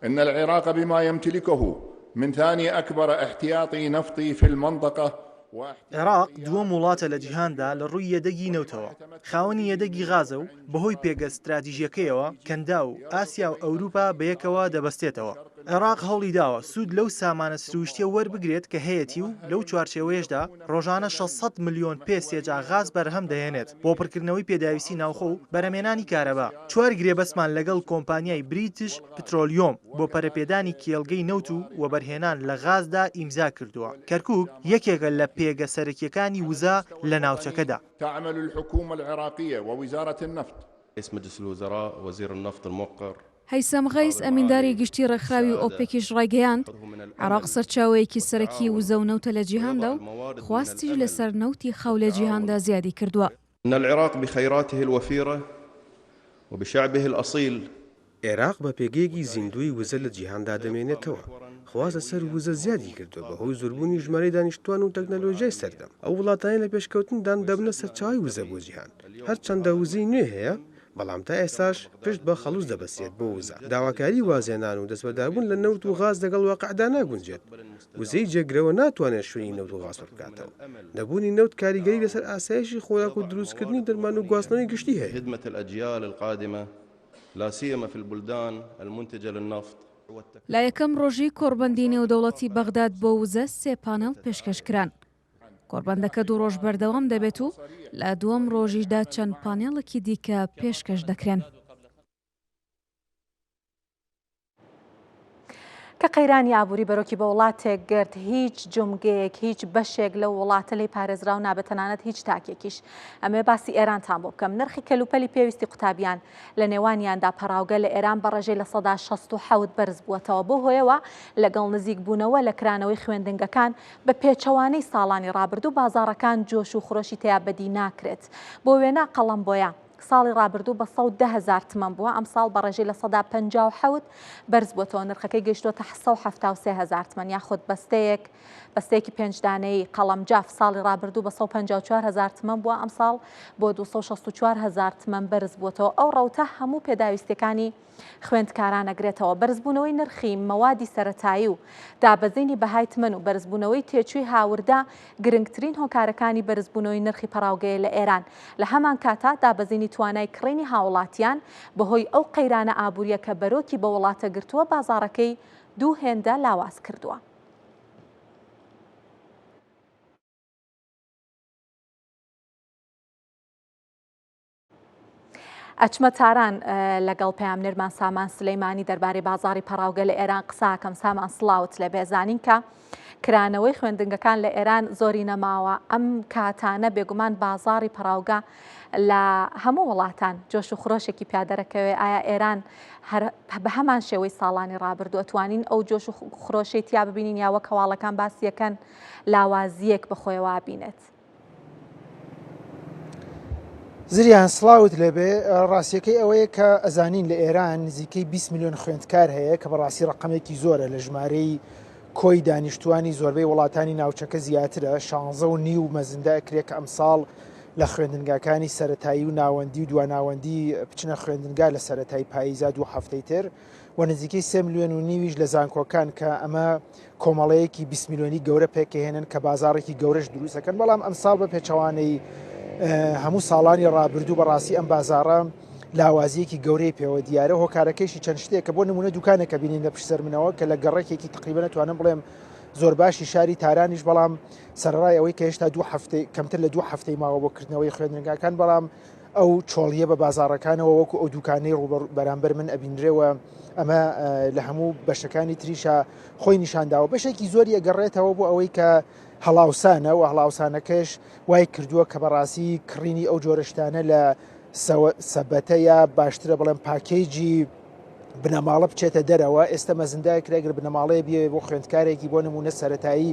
[SPEAKER 19] إن العراق بما يمتلكه من ثاني أكبر احتياطي نفطي في المنطقة.
[SPEAKER 20] عێراق دووەم وڵاتە لە جیهاندا لە ڕووی یەدەگی نەوتەوە، خاوەنی یەدەگی غازە و بەهۆی پێگە استراتیژیەکەیەوە کەندا و ئاسیا و ئەوروپا بەیەکەوە دەبەستێتەوە. عێراق هەوڵی داوە سوود لەو سامانە سروشتیە وەربگرێت کە هەیەی و لەو چوارچێوەیەشدا ڕۆژانە 600 ملیۆن پێسێجا غاز بەرهەم دەهێنێت بۆ پڕکردنەوەی پێداویستی ناوخۆ و بەرهەمێنانی کارەبا. 4 گرێبەسمان لەگەڵ کۆمپانیای بریتیش پترۆلیۆم بۆ پەرەپێدانی کێڵگەی نەوت و وەبەرهێنان لە غازدا ئیمزا کردووە. کەرکووک یەکێکە لە پێگە سەرەکیەکانی وزا لە ناوچەکەدا.
[SPEAKER 19] تعمل الحكومة العراقية ووزارة النفط.
[SPEAKER 18] رئيس مجلس الوزراء وزير النفط الموقر.
[SPEAKER 14] هەیسەم غەیس ئەمینداری گشتی ڕێکخراوی ئۆپێکیش ڕایگەیاند عێراق سەرچاوەیەکی سەرەکی وزە و نەوتە لە جیهاندا و خواستیش لەسەر نەوتی خەو لە جیهاندا زیادی کردووە.
[SPEAKER 21] إن العراق بخيراته الوفيرة وبشعبه الأصيل.
[SPEAKER 22] عێراق بە پێگەیەکی زیندوی وزە لە جیهاندا دەمێنێتەوە. خوازە سەر وزە زیادی کردووە بەهۆی زۆربوونی ژمارەی دانیشتوان و تەکنەلۆژیای سەردەم. ئەو وڵاتانی لە پێشکەوتندان دەبنە سەرچاوی وزە بۆ جیهان. هەرچەندە وزەی نوێ هەیە بەڵام تا ئێستاش پشت بە خەڵوز دەبەسێت بۆ وزە. داواکاری وازێنان و دەستبەرداربوون لە نەوت و غاز لەگەڵ واقعدا ناگونجێت. وزەی جێگرەوە ناتوانێت شوێنی نەوت و غاز بکاتەوە. نەبوونی نەوت کاریگەری لەسەر ئاسایشی خۆراک و دروستکردنی دەرمان و گواستنەوەی گشتی هەیە.
[SPEAKER 18] خدمة الأجيال القادمة لا سيما في البلدان المنتجة للنفط.
[SPEAKER 14] لا یەکەم ڕۆژی کۆڕبەندی نێودەوڵەتی بەغداد بۆ وزە 3 پانێڵ پێشکەشکران. کۆڕبەندەکە 2 ڕۆژ بەردەوام دەبێت و لە دووەم ڕۆژیشدا چەند پانێڵێکی دیکە پێشکەش دەکرێن.
[SPEAKER 1] کە قەیرانی ئابووری بەرۆکی بە وڵاتێک گرت هیچ جومگەیەک هیچ بەشێک لەو وڵاتە لی پارێزراو نابەتەنانەت هیچ تاکێکیش. ئەمێ باسی ئێرانتان بۆ بکەم. نرخی کەلوپەلی پێویستی قوتابیان لە نێوانیاندا پەراوگە لە ئێران بە ڕێژەی لە 67 بەرز بووەتەوە بۆ هۆیەوە لەگەڵ نزیک بوونەوە لە کرانەوەی خوێندنگەکان بە پێچەوانەی ساڵانی ڕابردوو بازاڕەکان جۆش و خۆشی تیا بەدی ناکرێت. بۆ وێنە قەڵەمبۆیە ساڵی ڕابردوو بە 110,000 تمەن بووە ئەم ساڵ بە ڕێژەی لە 157 بەرز بووەتەوە نرخەکەی گەیشتوتە 173,000 تمەن یاخود بەستەیەکی 5 دانەی قەڵەمجاف ساڵی ڕابردوو بە 154,000 تمەن بووە ئەم ساڵ بۆ 264,000 تمەن بەرز بووەتەوە. ئەو ڕەوتە هەموو پێداویستەکانی خوێندکارانەگرێتەوە. بەرزبوونەوەی نرخی مەوادی سەرەتایی و دابەزینی بەهای تمەن و بەرزبوونەوەی تێچووی هاوردا گرنگترین هۆکارەکانی بەرزبوونەوەی نرخی پەراوگەیە لە ئێران. لە هەمان کاتا دابەزینی توانای کڕینی هاوڵاتیان بەهۆی ئەو قەیرانە ئابووریە کە بەرۆکی بە وڵاتە گرتووە بازاڕەکەی دوو هێندە لاواز کردووە. ئەچمە تاران لەگەڵ پەیامنەرمان سامان سلەیمانی دەربارەی بازاڕی پەراوگە لە ئێران قساکەم. سامان سڵاوت لە بێزانین کە کرانەوەی خوێندنگەکان لە ئێران زۆری نەماوە. ئەم کاتانە بێگومان بازاڕی پەراوگە لە هەموو وڵاتان جۆش و خڕۆشێکی پیادەرەکەوێ. ئایا ئێران بە هەمان شێوەی ساڵانی ڕابردووە توانین ئەو جۆش و خڕۆشەی تیا ببینین یاوە کەواڵەکان باسیەکەن لاوازیەک بەخۆیەوە بینێت؟
[SPEAKER 23] زریان سڵاوت لەبێ ڕاستیەکەی ئەوەیە کە ئەزانین لە ئێران نزیکەی 20 ملیۆن خوێندکار هەیە کە بەڕاستی ڕقمێکی زۆرە لە ژمارەی کۆی دانیشتوانی زۆربەی وڵاتانی ناوچەکە زیاترە. 16.5 مەزندا ئەکرێت کە ئەمساڵ لە خوێندنگاکانی سەرەتایی و ناوەندی و دواناوەندی بچنە خوێندنگا لە سەرەتای پاییزا 2 هەفتەی تر و نزیکەی 3.5 ملیۆن لە زانکۆکان کە ئەمە کۆمەڵەیەکی 20 ملیۆنی گەورە پێکەهێنن کە بازاڕێکی گەورەش دروستەکەن. بەڵام ئەمساڵ بە پێچەوانەی هەموو ساڵانی ڕابردوو بەڕاستی ئەم بازاڕە لاوازیەکی گەورەی پێوە دیارە. هۆکارەکەیشی چەند شتێکە بۆ نمونە دوکانێکە بینین لە پشت سەرمنەوە کە لە گەڕێکێکی تقریبا نتوانم بڵێم زۆر باشی شاری تارانیش بەڵام سەرڕای ئەوەی کە هێشتا 2 هەفتەی کەمتر لە 2 هەفتەی ماوە بۆ کردنەوەی خوێندنگاکان بەڵام ئەو چۆڵیە بە بازاڕەکانەوە وەکو ئەو دوکانەی بەرامبەر من ئەبینرێەوە ئەمە لە هەموو بەشەکانی تریشە خۆی نیشانداوە. بەشێکی زۆری ئەگەڕێتەوە بۆ ئەوەی کە هەڵاوسانە و هەڵاوسانەکەش وای کردووە کە بەڕاستی کڕینی ئەو جۆرەشتانە لە سەبەتەیە باشترە بڵێم پاکێجی بنەماڵە بچێتە دەرەوە ئێستا مەزندای کرێگر بنەماڵەیە بێ بۆ خوێندکارێکی بۆ نمونە سەرەتایی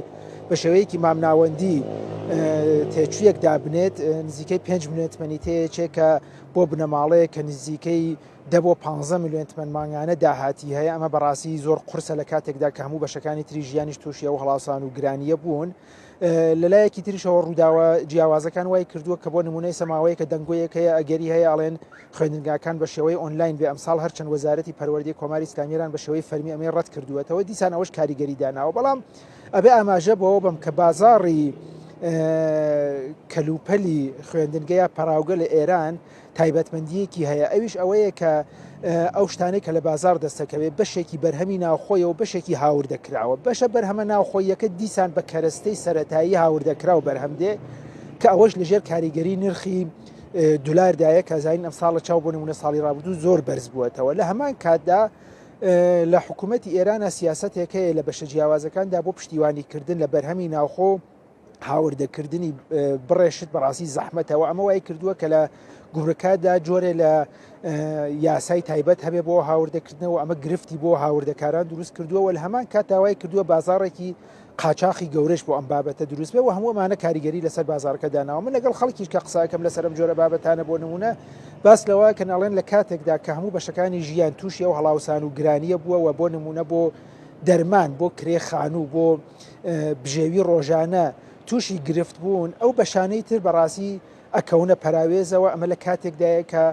[SPEAKER 23] بە شێوەیەکی مامناوەندی تێچوویەک دابنێت نزیکەی 5 میلیۆن تمەنی تەیەکێک کە بۆ بنەماڵەیە کە نزیکەی 10 بۆ 15 میلیۆن تمەن مانگانە داهاتی هەیە ئەمە بەڕاستی زۆر قورسە لە کاتێکدا کە هەموو بەشەکانی تری ژیانیش تووشیە و هەڵاسان و گرانیە بوون. لەلایەکی تریشەوە ڕووداوە جیاوازەکان وای کردووە کە بۆ نمونەی سەماوەیە کە دەنگۆیەک هەیە ئەگەری هەیە ئاڵێن خوێندنگاکان بە شێوەی ئۆنلاین بێ ئەمساڵ هەرچەند وەزارەتی پەروەردەی کۆماری ئیسلامیێران بە شێوەی فەرمی ئەمەی ڕەت کردووەتەوە دیسان ئەوەش کاریگەری داناوە بەڵام ئەبێ ئاماژە بەوە بم کە بازاڕی کەلوپەلی خوێندنگەیە پەراوگە لە ئێران تایبەتمەندیەکی هەیە ئەویش ئەوەیە کە ئەو شتانەی کە لە بازار دەستەکەوێت بەشێکی بەرهەمی ناوخۆیە و بەشێکی هاوردەکراوە بەشە بەرهەمە ناوخۆیەکە دیسان بە کەرەستەی سەرەتایی هاوردەکرا و بەرهەمدێ کە ئەوەش لەژێر کاریگەری نرخی دولاردایە کە زین ئەم ساڵە چاو بۆ نمونە ساڵی ڕابردوو زۆر بەرز بووەتەوە لە هەمان کاتدا لە حکوومەتی ئێرانە سیاسەتێک هەیە لە بەشە جیاوازەکاندا بۆ پشتیوانیکردن لە بەرهەمی ناوخۆ هاوردەکردنی بڕێشت بەڕاستی زەحمەتەوە ئەمە وای کردووە کە لە گوڕەکەدا جۆرێ لە یاسای تایبەت هەبێ بۆ هاوردەکردنەوە ئەمە گرفتی بۆ هاوردەکاران دروست کردووە لە هەمان کاتاوای کردووە بازارێکی قاچاقی گەورەش بۆ ئەم بابەتە دروست بێ و هەموو ئەمانە کاریگەری لەسەر بازارەکە داناوە من لەگەڵ خەڵکیش کە قساکەم لەسەر ئەم جۆرە بابەتانە بۆ نمونە باس لەوە کە ناڵێن لە کاتێکدا کە هەموو بەشەکانی ژیان تووشیە و هەڵاوسان و گرانیە بووەوە بۆ نمونە بۆ دەرمان بۆ کرێخانوو بۆ بژێوی ڕۆژانە تووشی گرفت بوون ئەو بەشانەی تر بەڕاستی ئەکەونە پەراوێزەوە ئەمە لە کاتێکدایە کە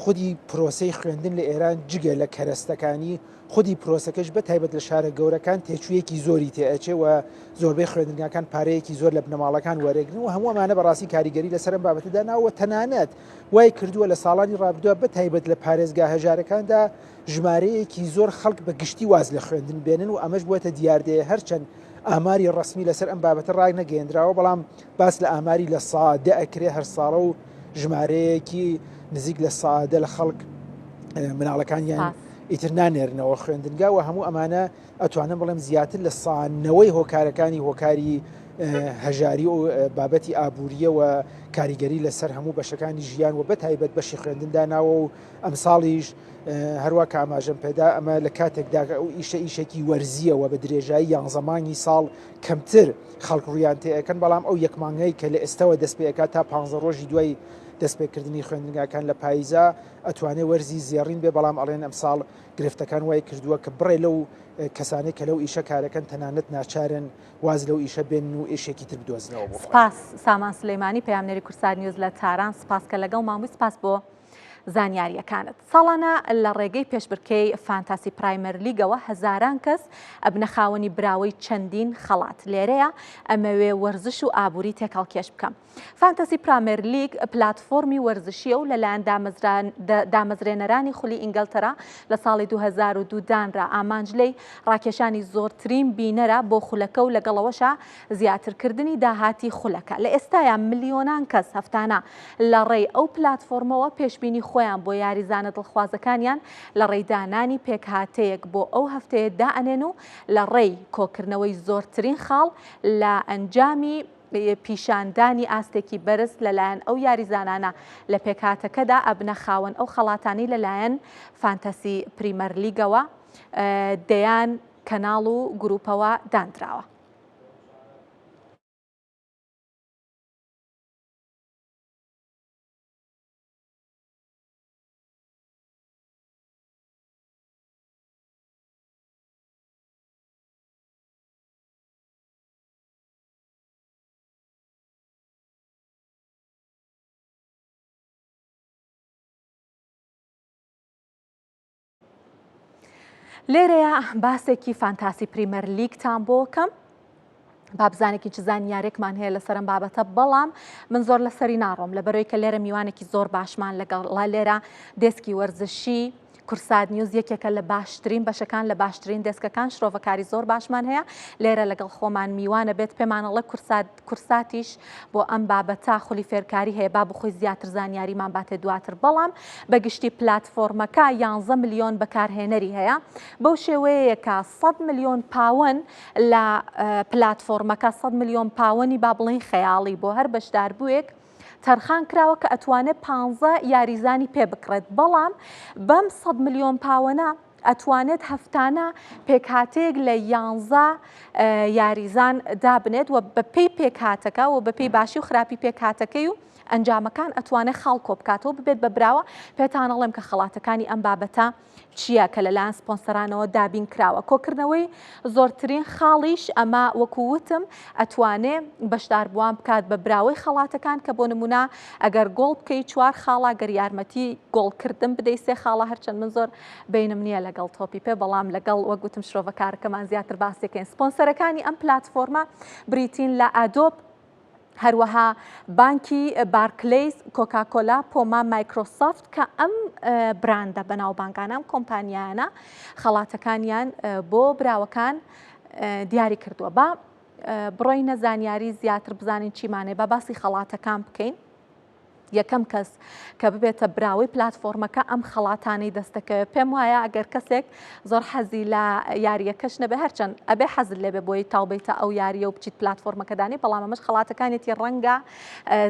[SPEAKER 23] خودی پرۆسەی خوێندن لە ئێران جگە لە کەرەستەکانی خودی پرۆسەکەش بە تایبەت لە شارە گەورەکان تێچوویەکی زۆری تێئەچێ و زۆربەی خوێندنگاکان پارەیەکی زۆر لە بنەماڵەکان وەرەگرن و هەموو ئەمانە بەڕاستی کاریگەری لەسەرم بابەتەدا ناوە تەنانەت وای کردووە لە ساڵانی ڕابردووە بە تایبەت لە پارێزگا هەژارەکاندا ژمارەیەکی زۆر خەڵک بە گشتی واز لە خوێندن بێنن و ئەمەش بووەتە دیاردەیە هەرچەند ئاماری ڕسمی لەسەر ئەم بابەتە ڕای نەگەێنراوە بەڵام باس لە ئاماری لە سادە ئەکرێ هەر ساڵە و ژمارەیەکی نزیک لە سادە لە خەڵک مناڵەکانیان ئیتر نانێرنەوە خوێندنگا و هەموو ئەمانە ئەتوانم بڵێم زیاتر لە سانەوەی هۆکارەکانی هۆکاری هەژاری و بابەتی ئابوووریە و کاریگەری لەسەر هەموو بەشەکانی ژیان و بە تایبەت بەشی خوێندنداناوە و ئەم ساڵیش هەروە کە ئاماژەم پێدا ئەمە لە کاتێکدا ئەو ئیشەکی وەرزیەوە بە درێژایی یان زەمانی ساڵ کەمتر خەڵک ڕویان تێەکەن بەڵام ئەو یەکمانگەی کە لە ئێستەوە دەست پێەکات تا 15 ڕۆژی دوای دەستپێکردنی خوێندنگاکان لە پاییزا ئەتوانێت وەرزی زێڕین بێ بەڵام ئەڵێن ئەم ساڵ گرفتەکان وای کردووە کە بڕێ لەو کەسانەی کە لەو ئیشە کارەکەن تەنانەت ناچارن واز لەو ئیشە بێن و ئێشێکی تر بدۆزنەوە بۆ
[SPEAKER 1] سپاس سامان سلەیمانی پەیامنەری کورسان نیوز لە تاران سپاس کە لەگەڵ مامووی سپاس بۆ زانیاریەکانت ساڵانە لە ڕێگەی پێشبرکەی فانتاسی پرایمەر لیگەوە هەزاران کەس ئەبنە خاوەنی براوەی چەندین خەڵات لێرەیە ئەمەوێ وەرزش و ئابووری تێکەڵکێش بکەم فانتاسی پرایمەر لیگ پلاتفۆرمی وەرزشیە و لەلایەن دامەزرێنەرانی خولی ئینگلتەرا لە ساڵی 2002 دانرا ئامانجلەی ڕاکێشانی زۆرترین بینەرە بۆ خولەکە و لەگەڵەوەشە زیاترکردنی داهاتی خولەکە لە ئێستایا ملیۆنان کەس هەفتانە لە ڕێی ئەو پلاتفۆرمەوە پێشبینی خۆیان بۆ یاریزانە دڵخوازەکانیان لە ڕێدانانی پێکهاتەیەک بۆ ئەو هەفتەیە دائەنێن و لە ڕێی کۆکردنەوەی زۆرترین خاڵ لە ئەنجامی پیشاندانی ئاستێکی بەرز لەلایەن ئەو یاریزانانە لە پێکهاتەکەدا ئەبنە خاوەن ئەو خەڵاتانی لەلایەن فانتەسی پریمەر لیگەوە دەیان کەناڵ و گروپەوە دانراوە. لێرەیە باسێکی فانتاسی پریمەر لیگتان بۆکەم بابزانێکی چ زانیارێکمان هەیە لەسەرم بابەتە بەڵام من زۆر لەسەری ناڕۆم لەبەرەوەی کە لێرە میوانێکی زۆر باشمان لەگەڵا لێرە دێسکی وەرزشی کورساد نیوز یەکێکە لە باشترین بەشەکان لە باشترین دەستگەکان شرۆڤەکاری زۆر باشمان هەیە لێرە لەگەڵ خۆمان میوانە بێت پێمانەڵە کورساتیش بۆ ئەم بابەتە خولی فێرکاری هەیە با بخۆی زیاتر زانیاریمان باتێ دواتر بەڵام بەگشتی پلاتفۆرمەکە 11 ملیۆن بەکارهێنەری هەیە بەو شێوەیە کە 100 ملیۆن پاوەن لە پلاتفۆرمەکە 100 ملیۆن پاوەنی با بڵین خەیاڵی بۆ هەر بەشدار بووێک تەرخان کراوە کە ئەتوانێت 15 یاریزانی پێ بکڕێت بەڵام بەم 100 ملیۆن پاوەنە ئەتوانێت هەفتانە پێکهاتەیەک لە 11 یاریزان دابنێت و بە پێی پێکهاتەکە و بە پێی باشی و خراپی پێکهاتەکەی و ئەنجامەکان ئەتوانێت خاڵ کۆبکاتەوە ببێت بە براوە پێتانەڵێم کە خەڵاتەکانی ئەم بابەتە چییە کە لەلایەن سپۆنسەرانەوە دابین کراوە. کۆکردنەوەی زۆرترین خاڵیش ئەمە وەکووتم ئەتوانێ بەشداربووان بکات بە براوەی خەڵاتەکان کە بۆ نمونە ئەگەر گۆڵ بکەی 4 خاڵا گەر یارمەتی گۆڵکردن بدەی 3 خاڵا هەرچەند من زۆر بینم نییە لەگەڵ تۆپی پێ بەڵام لەگەڵ وەگوتم شرۆڤەکارەکەمان زیاتر باسێکەین. سپۆنسەرەکانی ئەم پلاتفۆرمە بریتین لە ئادۆب، هەروەها بانکی بارکلیز، کۆکاکۆلا، پۆما، مایکرۆسۆفت کە ئەم براندە بەناوبانگانە ئەم کۆمپانیایانە خەڵاتەکانیان بۆ براوەکان دیاری کردووە. با بڕۆینە زانیاری زیاتر بزانین چیمانێ بە باسی خەڵاتەکان بکەین. یەکەم کەس کە ببێتە براوەی پلاتفۆرمەکە ئەم خەڵاتانەی دەستەکەوێت. پێم وایە ئەگەر کەسێک زۆر حەزی لە یاریەکەش نەبێ هەرچەند ئەبێ حەزت لێبێ بۆی تاوبیتە ئەو یاریە و بچیت پلاتفۆرمەکەدانی، بەڵام ئەمەش خەڵاتەکانێتی ڕەنگە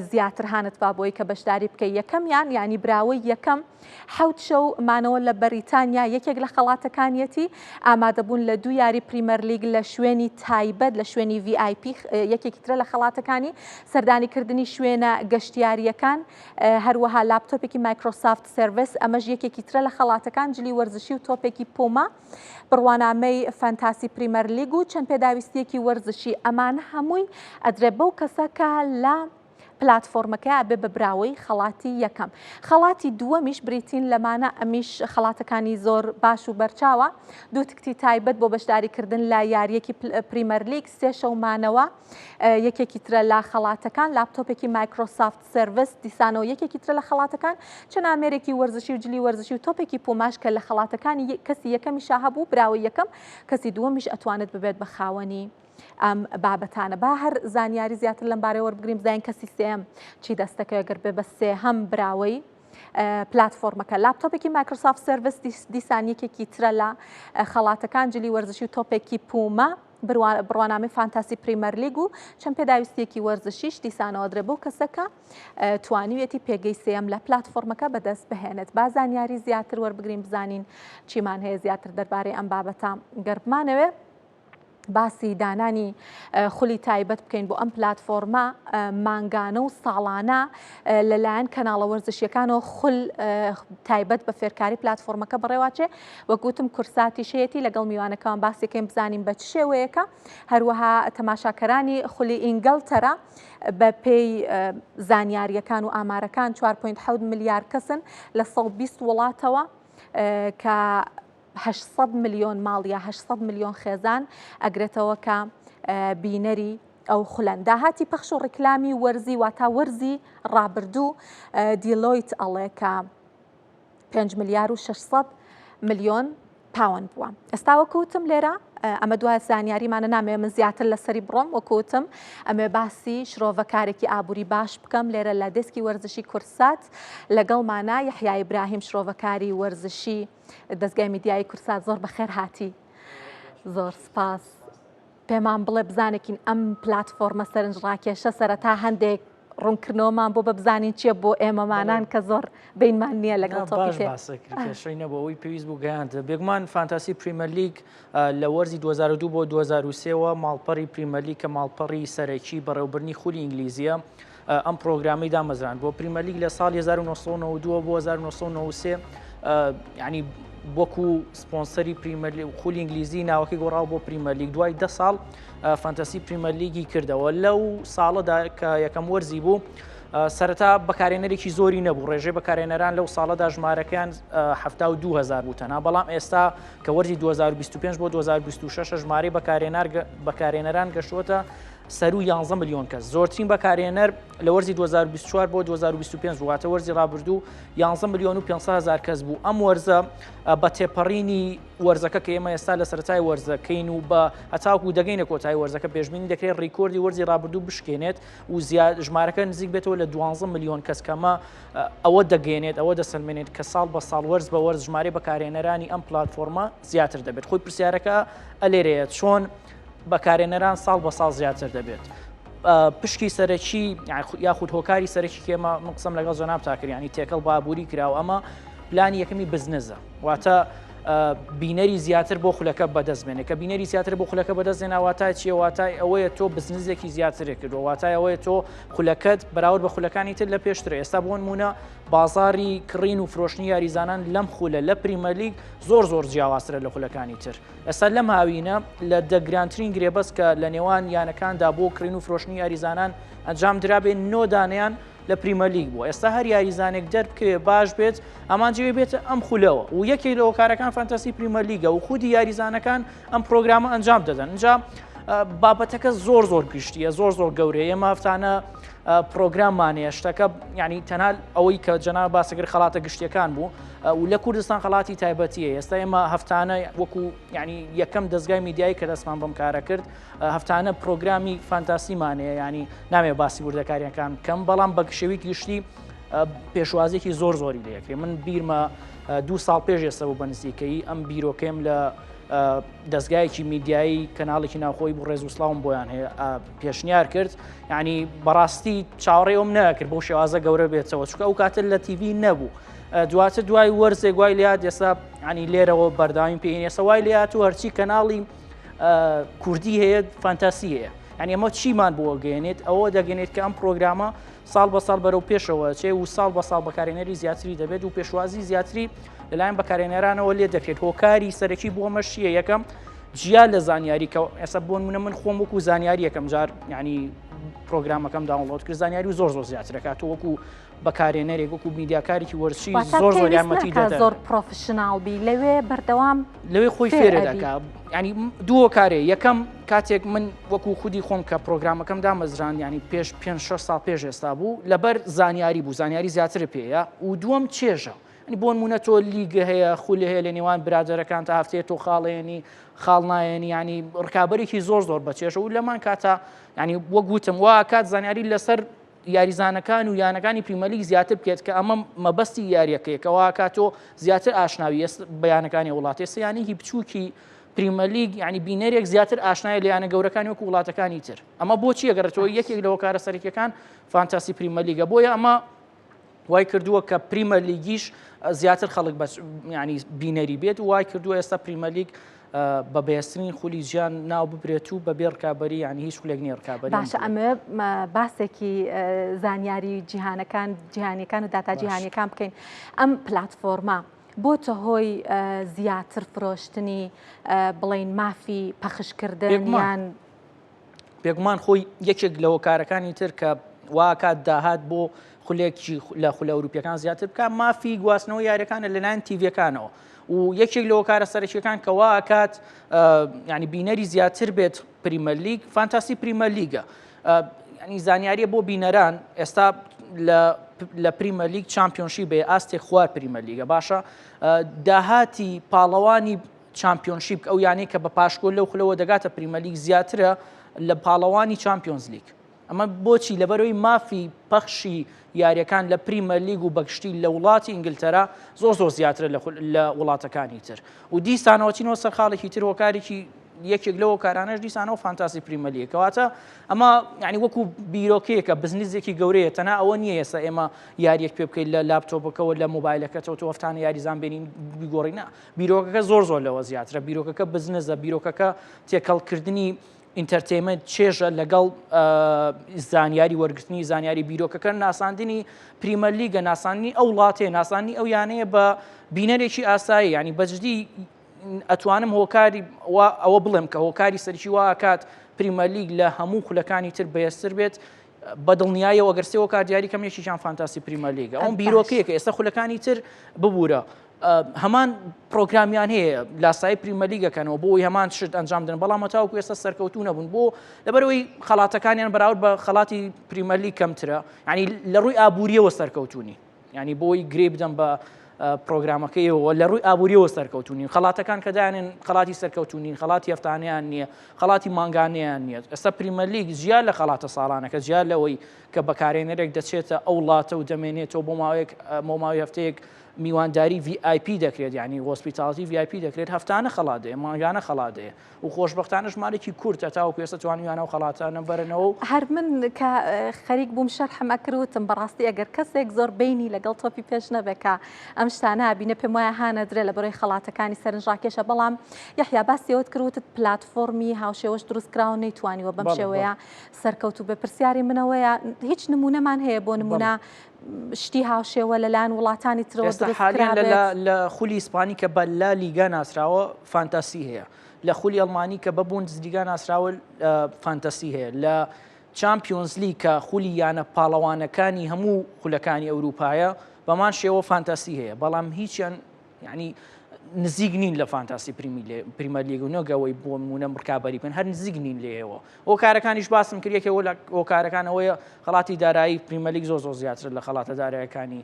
[SPEAKER 1] زیاتر هانت با بۆی کە بەشداری بکەی. یەکەمیان ینی براوەی یەکەم 7 شەو مانەوە لە بەریتانیا یەکێک لە خەڵاتەکانیەتی ئامادەبوون لە 2 یاری پریمەر لیگ لە شوێنی تایبەت لە شوێنی VIP یەکێکی ترە لە خەڵاتەکانی سەردانیکردنی شوێنە گەشتیاریەکان، هەروەها لاپتۆپێکی مایکرۆسافت سرویس ئەمەش یەکێکی ترە لە خەڵاتەکان، جلی وەرزشی و تۆپێکی پۆما، بڕوانامەی فەنتاسی پریمەر لیگ و چەند پێداویستیەکی وەرزشی. ئەمانە هەمووی ئەدرێ بەو کەسەکە لە پلاتفۆرمەکە ئەبێ بە براوەی خەڵاتی یەکەم. خەڵاتی دووەمیش بریتین لەمانە، ئەمیش خەڵاتەکانی زۆر باش و بەرچاوە، 2 تکتی تایبەت بۆ بەشداریکردن لە یاریەکی پریمەر لیگ، 3 شەومانەوە یەکێکی ترە لە خەڵاتەکان، لاپتۆپێکی مایکرۆسافت سرویس دیسانەوە یەکێکی ترە لە خەڵاتەکان، چەند ئامێرێکی وەرزشی و جلی وەرزشی و تۆپێکی پۆماش کە لە خەڵاتەکانی کەسی یەکەمی شاهبوو براوەی یەکەم، کەسی دووەمیش ئەتوانێت ببێت بە خاوەنی ئەم بابەتانە. با هەر زانیاری زیاتر لەم بارەوە وەربگرین بزانین کەسی سێم چی دەستەکەوێت گەر بێ بە سێهەم براوەی پلاتفۆرمەکە. لاپتۆپێکی مایکرۆسافت سرویس دیسان یەکێکی ترە لە خەڵاتەکان، جلی وەرزشی و تۆپێکی پۆما، بڕوانامی فانتاسی پریمەر لیگ و چەند پێداویستیەکی وەرزشیش دیسانەوە درێ بۆ کەسەکە توانیوێتی پێگەی سێم لە پلاتفۆرمەکە بەدەست بهێنێت. با زانیاری زیاتر وەربگرین بزانین چیمان هەیە زیاتر دەربارەی ئەم بابەتە گەربمانەوێ. باسی دانانی خولی تایبەت بکەین بۆ ئەم پلاتفۆرمە مانگانە و ساڵانە لەلایەن کەناڵە وەرزشیەکانەوە خول تایبەت بە فێرکاری پلاتفۆرمەکە بڕێواچێ. وەگوتم کورساتی شەیەتی لەگەڵ میوانەکەوان باسێکەکەین بزانین بە چ شێوەیەکە. هەروەها تەماشاکەرانی خولی ئینگلتەرا بە پێی زانیاریەکان و ئامارەکان 4.7 ملیار کەسن لە 120 وڵاتەوە کە 800 ملیۆن ماڵ یا 800 ملیۆن خێزان ئەگرێتەوە کە بینەری ئەو خولەن. داهاتی پەخش و ڕیکلامی وەرزی واتا وەرزی ڕابردوو دیلۆیت ئەڵێ کە 5 ملیار و 600 ملیۆن پاوەند بووە. ئێستا وەکوتم لێرە ئەمە دوای زانیاریمانە نامێ من زیاتر لەسەری بڕۆم، وەکوتم ئەمێ باسی شرۆڤەکارێکی ئابووری باش بکەم لێرە لە دەسکی وەرزشی کورسات لەگەڵمانە یەحیای ئیبراهیم شرۆڤەکاری وەرزشی دەستگای میدیای کورسات. زۆر بەخێر هاتی. زۆر سپاس. پێمان بڵێ بزانێکین ئەم پلاتفۆرمە سەرنجڕاکێشە سەرەتا هەندێک ڕوونکردنەوەمان بۆ بە بزانین چیە بۆ ئێمەمانان کە زۆر بینمان نییە لەگەڵ
[SPEAKER 3] تۆپیکێشەی نەبوو ئەوەی پێویست بوو گەیاندە. بێگومان فانتاسی پریمەر لیگ لە وەرزی 2002 بۆ 2023ەوە ماڵپەڕی پریمەر لیگ کە ماڵپەڕی سەرەکی بەڕێوەبرنی خولی ئینگلیزیە ئەم پرۆگرامی دامەزران بۆ پریمەر لیگ لە ساڵی 1992 بۆ 1993 ینی وەکو سپۆنسەری پریمەر لیگ خولی ئینگلیزی ناوەکەی گۆڕاو بۆ پریمەر لیگ. دوای 10 ساڵ فانتاسی پریمەر لیگی کردەوە. لەو ساڵەدا کە یەکەم وەرزی بوو سەرەتا بەکارێنەرێکی زۆری نەبوو، ڕێژەی بەکارێنەران لەو ساڵەدا ژمارەکەیان 72,000 بوو تەنها، بەڵام ئێستا کە وەرزی 2025 بۆ 2026 ژمارەی بەکارێنەران گەشتووەتە سەر و 11 ملیۆن کەس. زۆرترین بەکارێنەر لە وەرزی 2024 بۆ 2025 بواتە وەرزی ڕابردوو 11 ملیۆن و 500,000 کەس بوو. ئەم وەرزە بە تێپەڕینی وەرزەکە کە ئێمە ئێستا لە سەرەتای وەرزەکەین و بە هەتاوکو دەگەینە کۆتایی وەرزەکە پێشبینی دەکرێت ڕیکۆردی وەرزی ڕابردوو بشکێنێت و ژمارەکە نزیک بێتەوە لە 12 ملیۆن کەس کەمە ئەوە دەگەێنێت ئەوە دەسەلمێنێت کە ساڵ بە ساڵ وەرز بە وەرز ژمارەی بەکارێنەرانی ئەم پلاتفۆرمە زیاتر دەبێت. خۆی پرسیارەکە ئەلێرەیە چۆن بەکارێنەران ساڵ بە ساڵ زیاتر دەبێت. پشکی سەرەکی یاخود هۆکاری سەرەکی کێمە من قسەم لەگەڵ جەناب تاکرد، ینی تێکەڵ بابووری کراوە. ئەمە پلانی یەکەمی بزنسە، واتە بینەری زیاتر بۆ خولەکە بەدەستبێنێ کە بینەری زیاتر بۆ خولەکە بەدەستێنە واتای چیە واتای ئەوەیە تۆ بزنسێکی زیاترێک کردو واتای ئەوەیە تۆ خولەکەت بەراورد بە خولەکانی تر لە پێشترە ئێستا بۆ نمونە بازاری کڕین و فرۆشتنی یاریزانان لەم خولە لە پریمەر لیگ زۆر جیاوازترە لە خولەکانی تر ئێستا لەم هاوینە لە دەگرانترین گرێبەست کە لە نێوان یانەکاندا بۆ کڕین و فرۆشتنی یاریزانان ئەنجام درابێ 9 دانیان لە پریمەر لیگ بووە ئێستا هەر یاریزانێک دەربکەوێ باش بێت ئەمانجێ بێتە ئەم خولەوە و یەکێک لەوە کارەکان فانتاسی پریمەر لیگە و خودی یاریزانەکان ئەم پرۆگرامە ئەنجام دەدەن اینجا بابەتەکە زۆر گشتیە زۆر گەورەیە ئێمە هەفتانە پرۆگراممانەیە شتەکە ینی تەنها ئەوەی کە جەناب باسەگر خەڵاتە گشتیەکان بوو و لە کوردستان خەڵاتی تایبەتیە ئێستا ئێمە هەفتانە وەکو ینی یەکەم دەستگای میدیایی کە دەستمان بەم کارە کرد هەفتانە پرۆگرامی فانتاسیمانەیە ینی نامێ باسی وردەکاریەکان بکەم بەڵام بە شێوەیەکی گشتی پێشوازێکی زۆری لەکرێ من بیرمە 2 ساڵ پێش ئێستا بوو بە نزیکەی ئەم بیرۆکەم لە دەستگایەکی میدیایی کەناڵێکی ناوخۆی بۆ ڕێز و سڵاوم بۆیان هەیە پێشنیار کرد ینی بەڕاستی چاوەڕێوەم نەکرد بۆ شێوازە گەورە بێتەوە چونکە ئەو کاتر لە تیڤی نەبوو دواتر دوای وەرزێک وای لات ئێستا ینی لێرەوە بەرداویم پێین ئێستا وای لات و هەرچی کەناڵی کوردی هەیە فانتاسی هەیە ینی ئەمە چیمان بۆ گەێنێت ئەوە دەگەنێت کە ئەم پرۆگرامە ساڵ بە ساڵ بەرەو پێشەوە چێ و ساڵ بە ساڵ بەکارێنەری زیاتری دەبێت و پێشوازی زیاتری لەلایەن بەکارێنەرانەوە لێ دەکرێت هۆکاری سەرەکی بۆ مەشیە یەکەم جیا لە زانیاری کە ئێستا بۆ نمونە من خۆم وەکو زانیاری یەکەم جار ینی پرۆگرامەکەم داونلۆد کرد زانیاری زۆر زیاترەکات و وەکو بەکارێنەرێک وەکو میدیاکارێکی وەرچی زۆر یارمەتی دەدات
[SPEAKER 1] زۆر پرۆفشناڵ بی لەوێ بەردەوام
[SPEAKER 3] لەوێ خۆی فێرە دەکات ینی دووە کارێ یەکەم کاتێک من وەکو خودی خۆم کە پرۆگرامەکەم دامەزران ینی پێش 5-6 ساڵ پێش ئێستا بوو لەبەر زانیاری بوو زانیاری زیاتر پێەیە و دووەم چێژە ینی بۆ نمونە تۆ لیگە هەیە خولێ هەیە لە نێوان برادەرەکان تا هەفتەیە تۆ خاڵێنی خاڵ نایێنی ینی ڕکابەرێکی زۆر بەچێشە و لەمان کاتە ینی وەگوتم وا کات زانیاری لەسەر یاریزانەکان و یانەکانی پریمەر لیگ زیاتر بکێت کە ئەمە مەبەستی یاریەکەیەکەوە کاتۆ زیاتر ئاشناوی بەیانەکانی وڵاتی سیانێکی بچووکی پریمەر لیگ ینی بینەرێک زیاتر ئاشنایە لە یانە گەورەکانی وەکو وڵاتەکانی تر ئەمە بۆچی ئەگەرێتەوە یەکێک لەوە کارە سەرەکیەکان فانتاسی پریمەر لیگە بۆیە ئەمە وای کردووە کە پریمەر لیگیش زیاتر خەڵک ینی بینەری بێت و وای کردووە ئێستا پریمەر لیگ بە بەهێزترین خولی ژیان ناو ببرێت و بەبێ ڕکابەری ینی هیچ خولێک نییە ڕکابەری
[SPEAKER 1] باشە ئەمە باسێکی زانیاری جیهانیەکان و داتا جیهانیەکان بکەین ئەم پلاتفۆرما بۆتە هۆی زیاتر فرۆشتنی بڵین مافی پەخشکردن یان
[SPEAKER 3] پێگومان خۆی یەکێک لەوە کارەکانی تر کە واکات داهات بۆ خولێکی لە خولە ئەوروپیەکان زیاتر بکە مافی گواستنەوە یاریەکانە لەلایەن تیڤەکانەوە و یەکێک لەوە کارە سەرەکیەکان کە واکات ینی بینەری زیاتر بێت پریمەر لیگ فانتاسی پریمەر لیگە ینی زانیاریە بۆ بینەران ئێستا لە پریمەر لیگ چامپیۆنشی بێ ئاستێک خوار پریمەر لیگە باشە داهاتی پاڵەوانی چامپیۆنشیپ ئەو یانەی کە بە پاشکۆل لەو خولەوە دەگاتە پریمەر لیگ زیاترە لە پاڵەوانی چامپیۆنز لیگ ئەمە بۆچی لەبەرەوەی مافی پەخشی یاریەکان لە پریمەر لیگ و بەگشتی لە وڵاتی ئینگلتەرا زۆر زیاترە لە وڵاتەکانی تر و دیسانەوەچینەوە سەر خاڵێکی تر هۆکارێکی یەکێک لەوە کارانەش دیسانەوە فانتاسی پریمەر لیگ کەواتە ئەمە ینی وەکو بیرۆکەیەکە بزنسێکی گەورەیە تەنها ئەوە نییە ئێستا ئێمە یاریەک پێ بکەیت لە لاپتۆپەکەەوە لە مۆبایلەکەتەوە تۆ هەفتانە یاریزان بینین بیگۆڕینە بیرۆکەکە زۆر لەوە زیاترە بیرۆکەکە بزنسە بیرۆکەکە تێکەڵکردنی ئینتەرتێمنت چێژە لەگەڵ زانیاری وەرگرتنی زانیاری بیرۆکەکە ناساندنی پریمەر لیگە ناسانی ئەو وڵاتێ ناسانی ئەو یانەیە بە بینەرێکی ئاسایی ینی بەجددی ئەتوانم هۆکاری ئەوە بڵێم کە هۆکاری سەرکی واکات پریمەر لیگ لە هەموو خولەکانی تر بەهێزتر بێت بەدڵنیایەوە گەرسێەوە کاردیاری کەم یەکیشان فانتاسی پریمەر لیگە ئەوم بیرۆکەیەکە ئێستا خولەکانی تر ببوورە هەمان پرۆگرامیان هەیە لاسایی پریمەر لیگەکەنەوە بۆی هەمان شت ئەنجام دن بەڵام تاوەکو ئێستا سەرکەوتو نەبوون بۆ لەبەرەوەی خەڵاتەکانیان بەراورد بە خەڵاتی پریمەر لیگ کەمترە ینی لە ڕووی ئابووریەوە سەرکەوتونی ینی بۆی گرێ بدەم بە پرۆگرامەکەیەوە لە ڕووی ئابووریەوە سەرکەوتونین خەڵاتەکان کە دایانن خەڵاتی سەرکەوتونین خەڵاتی هەفتانیان نییە خەڵاتی مانگانیان نییە ئێستا پریمەر لیگ زیاد لە خەڵاتە ساڵانەکە زیاد لەوەی کە بەکارێنەرێک دەچێتە ئەو وڵاتە و دەمێنێتەوە بۆ ماوەیەک ماوەی هەفتەیەک میوانداری VIP دەکرێت یعنی هۆسپیتاڵی VIP دەکرێت هەفتانە خەڵاتەیە مانگانە خەڵاتەیە و خۆشبەختانە ژمارێکی کورتە تا و پێسە توانیانە و خەڵاتانە بەرنەوە
[SPEAKER 1] هەر من کە خەریک بووم شەرحم ئەکروتم بەڕاستی ئەگەر کەسێک زۆر بینی لەگەڵ تۆپی پێش نەبێکە ئەم شتانە بینە پێم وایە هانە درێ لە بەرەوەی خەڵاتەکانی سەرنجڕاکێشە بەڵام یحیا باسیەوەت کروتت پلاتفۆرمی هاوشێوەش دروستکراوە نەیتوانیوە بەم شێوەیە سەرکەوت و بە پرسیاری منەوەیە هیچ نمونەمان هەیە بۆ نمونە شتی هاوشێوە لەلایەن وڵاتانی ترەوە
[SPEAKER 3] دروستکرابێت لە خولی ئیسپانی کە بە لا لیگا ناسراوە فانتاسی هەیە لە خولی ئەڵمانی کە بە بوندسلیگا ناسراوە فانتاسی هەیە لە چامپیۆنز لیگ کە خولی یانە پاڵەوانەکانی هەموو خولەکانی ئەوروپایە بەمان شێوە فانتاسی هەیە بەڵام هیچیان یعنی نزیک نین لە فانتاسی پریمەر لیگ و نەگەوەی بۆ نمونە ڕکابەری بن هەر نزیک نین لێەوە ئەو کارەکانیش باسم کردێکەوە لە ئەو کارەکان ئەوەیە خەڵاتی دارایی پریمەر لیگ زۆر زیاتر لە خەڵاتە دارایەکانی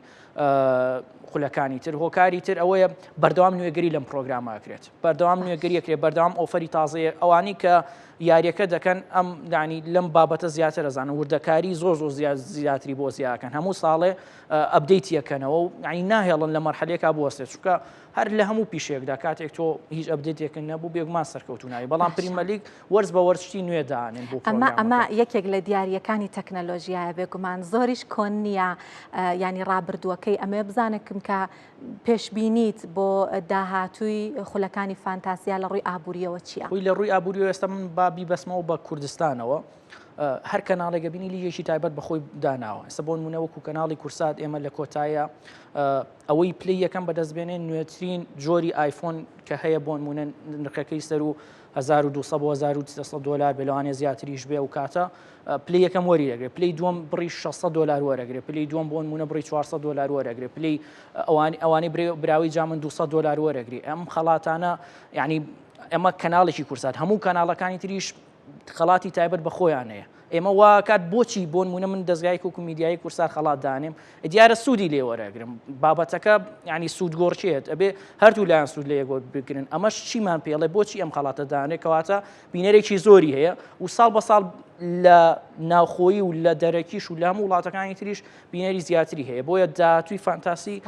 [SPEAKER 3] خولەکانی تر هۆکاری تر ئەوەیە بەردەوام نوێگەری لەم پرۆگراماکرێت بەردەوام نوێگەریەکرێت بەردەوام ئۆفەری تازەیە ئەوانی کە یاریەکە دەکەن ئەم دانی لەم بابەتە زیاتر ئەزانن وردەکاری زۆر زیاتری بۆ زیاکەن هەموو ساڵێ ئەبدەیتیەکەنەوە و یعنی ناهێڵن لە مەرحەلێکا بوەستێت چونکە هەر لە هەموو پیشێکدا کاتێک تۆ هیچ ئەبدێتێکن نەبوو بێگومان سەرکەوتونایی بەڵام پریمەر لیگ وەرز بە وەرزشتی نوێ دانێن بۆ
[SPEAKER 1] ئەمە یەکێک لە دیاریەکانی تەکنەلۆژیایە بێگومان زۆریش کۆن نییە ینی ڕابردووەکەی ئەمێ بزانێکم کە پێشبینیت بۆ داهاتووی خولەکانی فانتاسیا لە ڕووی ئابوووریەوە چییە؟
[SPEAKER 3] خۆی لە ڕووی ئابووری ئێستا من بابی بەسمەوە بە کوردستانەوە هەر کەناڵێکە بینی لیگێکی تایبەت بەخۆی داناوە ئێستا بۆ نمونە وەکو کەناڵی کورسات ئێمە لە کۆتایە ئەوەی پلی یەکەم بەدەستبێنێن نوێترین جۆری ئایفۆن کە هەیە بۆ نمونە نرخەکەی سەر و 1200 بۆ 1300 دلار بێ لەوانێ زیاتریش بێ و کاتە پلی یەکەم وەری دەگرێت پلی دووەم بڕی 600 دلار وەرەگرێت پلی دووەم بۆ نمونە بڕی 400 دلار وەرەگرێت پلی ئەوانەی براوی جامن 200 دلار وەرەگری ئەم خەڵاتانە یعنی ئەمە کەناڵێکی کورسات هەموو کەناڵەکانی تریش خەڵاتی تایبەت بە خۆیانەیە ئێمە وا کات بۆچی بۆ نمونە من دەستگای کۆکو میدیای کورسات خەڵات دانێم دیارە سوودی لێ وەرەگرم بابەتەکە ینی سوود گۆڕچێت ئەبێ هەردوو لایەن سوود لێ یەکۆ بگرن ئەمەش چیمان پێڵێ بۆچی ئەم خەڵاتە دانێت کەواتە بینەرێکی زۆری هەیە و ساڵ بە ساڵ لە ناوخۆیی و لە دەرەکیش و لە هەموو وڵاتەکانی تریش بینەری زیاتری هەیە بۆیە داهاتووی فانتاسی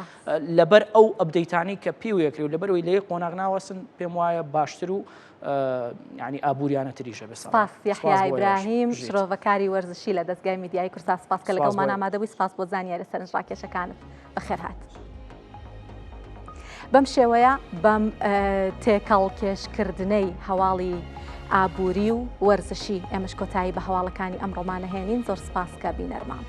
[SPEAKER 3] لەبەر ئەو ئەبدەیتانی کە پێ وەکرێت و لەبەرەوەی لە یەک قۆناغ ناوەستن پێم وایە باشتر و ینی ئابوووریانە تریشە بێ
[SPEAKER 1] سپاس یحیا ئیبراهیم شرۆڤەکاری وەرزشی لە دەستگای میدیای کورسات سپاس کە لەگەڵمان ئامادەبووی سپاس بۆ زانیاری سەرنجڕاکێشەکانت بەخێر هات بەم شێوەیە بەم تێکەڵ کێشکردنەی هەواڵی ئابووری و وەرزشی ئێمەش کۆتایی بە هەواڵەکانی ئەمڕۆمان هێنین زۆر سپاس کە بینەرمان